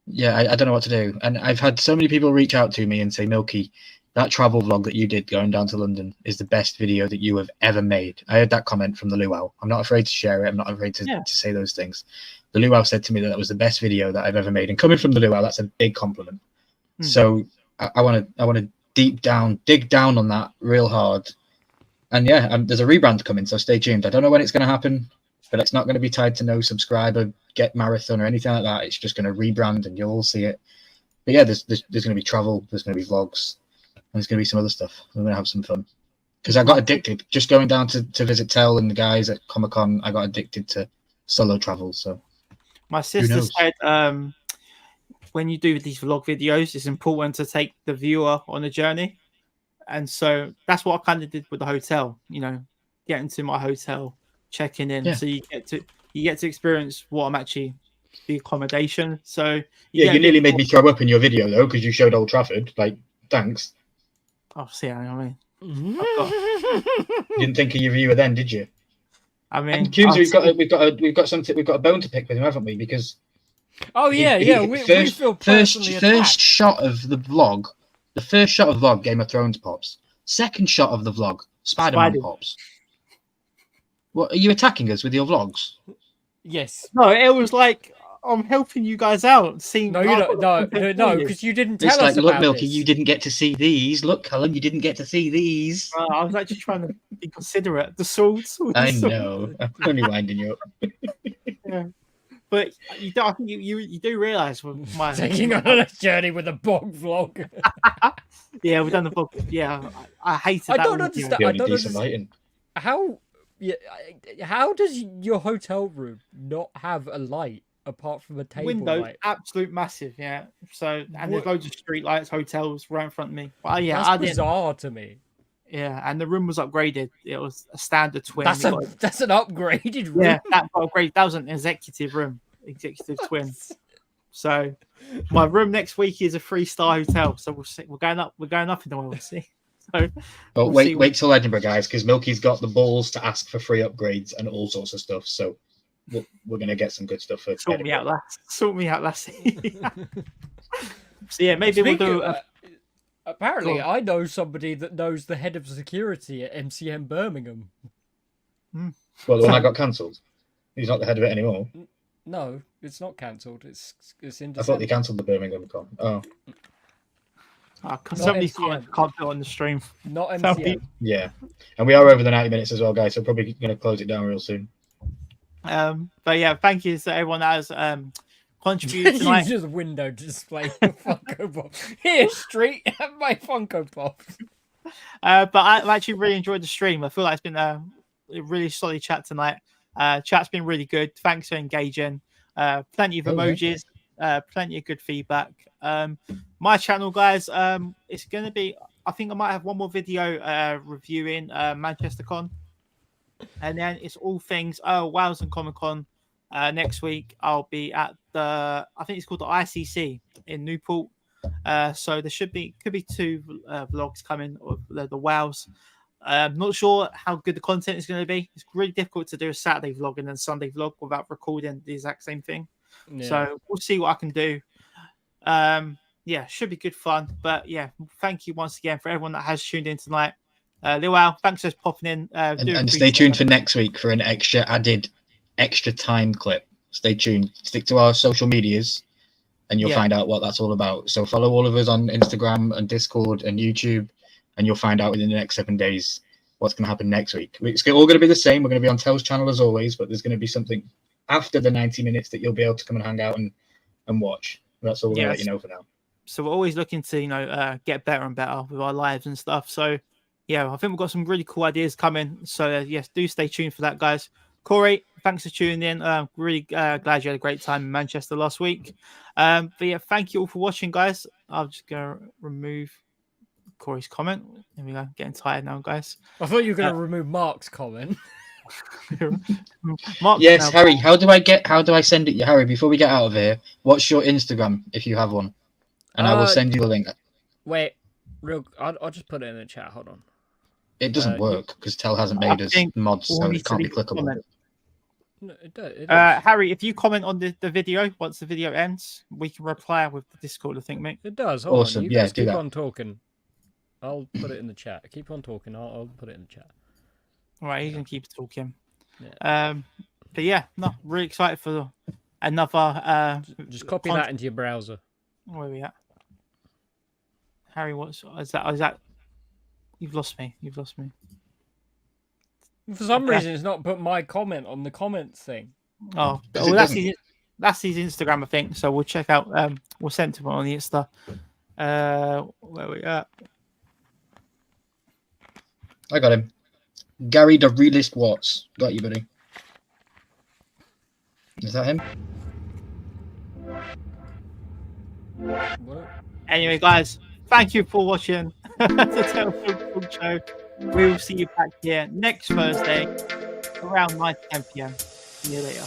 Yeah, I don't know what to do. And I've had so many people reach out to me and say, Milky, that travel vlog that you did going down to London is the best video that you have ever made. I heard that comment from the Luau. I'm not afraid to share it. I'm not afraid to say those things. The Luau said to me that was the best video that I've ever made. And coming from the Luau, that's a big compliment. So I want to dig down on that real hard. And yeah, there's a rebrand coming, so stay tuned. I don't know when it's going to happen, but it's not going to be tied to no subscriber, get marathon or anything like that. It's just going to rebrand and you'll all see it. But yeah, there's going to be travel, there's going to be vlogs, and there's going to be some other stuff. I'm going to have some fun. Because I got addicted. Just going down to visit Tel and the guys at Comic-Con, I got addicted to solo travel. So my sister said when you do these vlog videos, it's important to take the viewer on a journey. And so that's what I kind of did with the hotel, getting to my hotel, checking in. Yeah. So you get to experience what I'm actually, the accommodation. So you nearly made me throw up in your video though, because you showed Old Trafford. Like, thanks. Oh, see, I mean, you didn't think of your viewer then, did you? I mean, Coombs, we've got a bone to pick with him, haven't we? Because we feel first shot of the vlog. The first shot of the vlog, Game of Thrones pops. Second shot of the vlog, Spider-Man pops. What, are you attacking us with your vlogs? Yes. No, it was like, I'm helping you guys out. No, because you didn't tell us about look, Milky, this. You didn't get to see these. Look, Cullen, you didn't get to see these. I was actually trying to be considerate. The swords. I know. I'm only winding you up. Yeah. But I think you do realise my taking on a journey with a bog vlog. Yeah, we've done the vlog. Yeah, I hated that. I don't understand. How does your hotel room not have a light apart from a table window light? Absolute massive, yeah. So there's loads of street lights, hotels right in front of me. But that's bizarre to me. Yeah, and the room was upgraded. It was a standard twin. That's an upgraded room. Yeah, that got upgraded. That was an executive room, executive twin. So my room next week is a 3-star hotel. So we'll see. We're going up in the world. We'll see. So wait till Edinburgh, guys, because Milky's got the balls to ask for free upgrades and all sorts of stuff. So we're gonna get some good stuff for Sort me out, lassie. So yeah, maybe we'll do. Apparently, I know somebody that knows the head of security at MCM Birmingham. Well, the one I got cancelled. He's not the head of it anymore. No, it's not cancelled. It's in December. I thought they cancelled the Birmingham con. Oh. Somebody can't put it on the stream. Not MCM. Yeah. And we are over the 90 minutes as well, guys, so probably going to close it down real soon. But yeah, thank you to everyone that has contributed tonight. Use the window display Funko Pop. Here, Street, have my Funko Pop. But I've actually really enjoyed the stream. I feel like it's been a really solid chat tonight. Chat's been really good. Thanks for engaging. Plenty of emojis, plenty of good feedback. My channel, guys, it's going to be, I think I might have one more video reviewing Manchester Con. And then it's all things Wales and Comic Con. Next week I'll be at I think it's called the ICC in Newport. So there could be 2 vlogs coming of the Wales. Not sure how good the content is going to be. It's really difficult to do a Saturday vlog and then Sunday vlog without recording the exact same thing. Yeah. So we'll see what I can do. Yeah, should be good fun. But yeah, thank you once again for everyone that has tuned in tonight. Luau, thanks for popping in. And stay tuned for next week for an extra time clip. Stay tuned. Stick to our social medias and you'll find out what that's all about. So follow all of us on Instagram and Discord and YouTube, and you'll find out within the next 7 days what's going to happen next week. It's all going to be the same. We're going to be on Tel's channel as always, but there's going to be something after the 90 minutes that you'll be able to come and hang out and watch. That's all we're going to let you know for now. So we're always looking to, get better and better with our lives and stuff. So yeah, I think we've got some really cool ideas coming. So yes, do stay tuned for that, guys. Corey, thanks for tuning in. Really glad you had a great time in Manchester last week. But yeah, thank you all for watching, guys. I'm just going to remove Corey's comment. There we go. Getting tired now, guys. I thought you were going to remove Mark's comment. Yes, Harry. How do I send it you, Harry? Before we get out of here, what's your Instagram if you have one, and I will send you the link. Wait, I'll just put it in the chat. Hold on. It doesn't work because Tel hasn't made us mods, so it can't be clickable. No, it does. Harry, if you comment on the video once the video ends, we can reply with the Discord, I think, mate. It does. Hold awesome. on. You guys keep on talking. I'll put it in the chat. Keep on talking. I'll put it in the chat. All right, he's gonna keep talking. Yeah. But yeah, no, really excited for another. Just copy that into your browser. Where are we at? Harry, what's is that? You've lost me. For some reason, it's not put my comment on the comments thing. Oh, well, that's his Instagram, I think. So we'll check out. We'll send to him on the Insta. Where we at? I got him. Gary the Realist Watts. Got you, buddy. Is that him? What? Anyway, guys, thank you for watching the Tel Talks Show. We'll see you back here next Thursday around 9 to 10 p.m. See you later.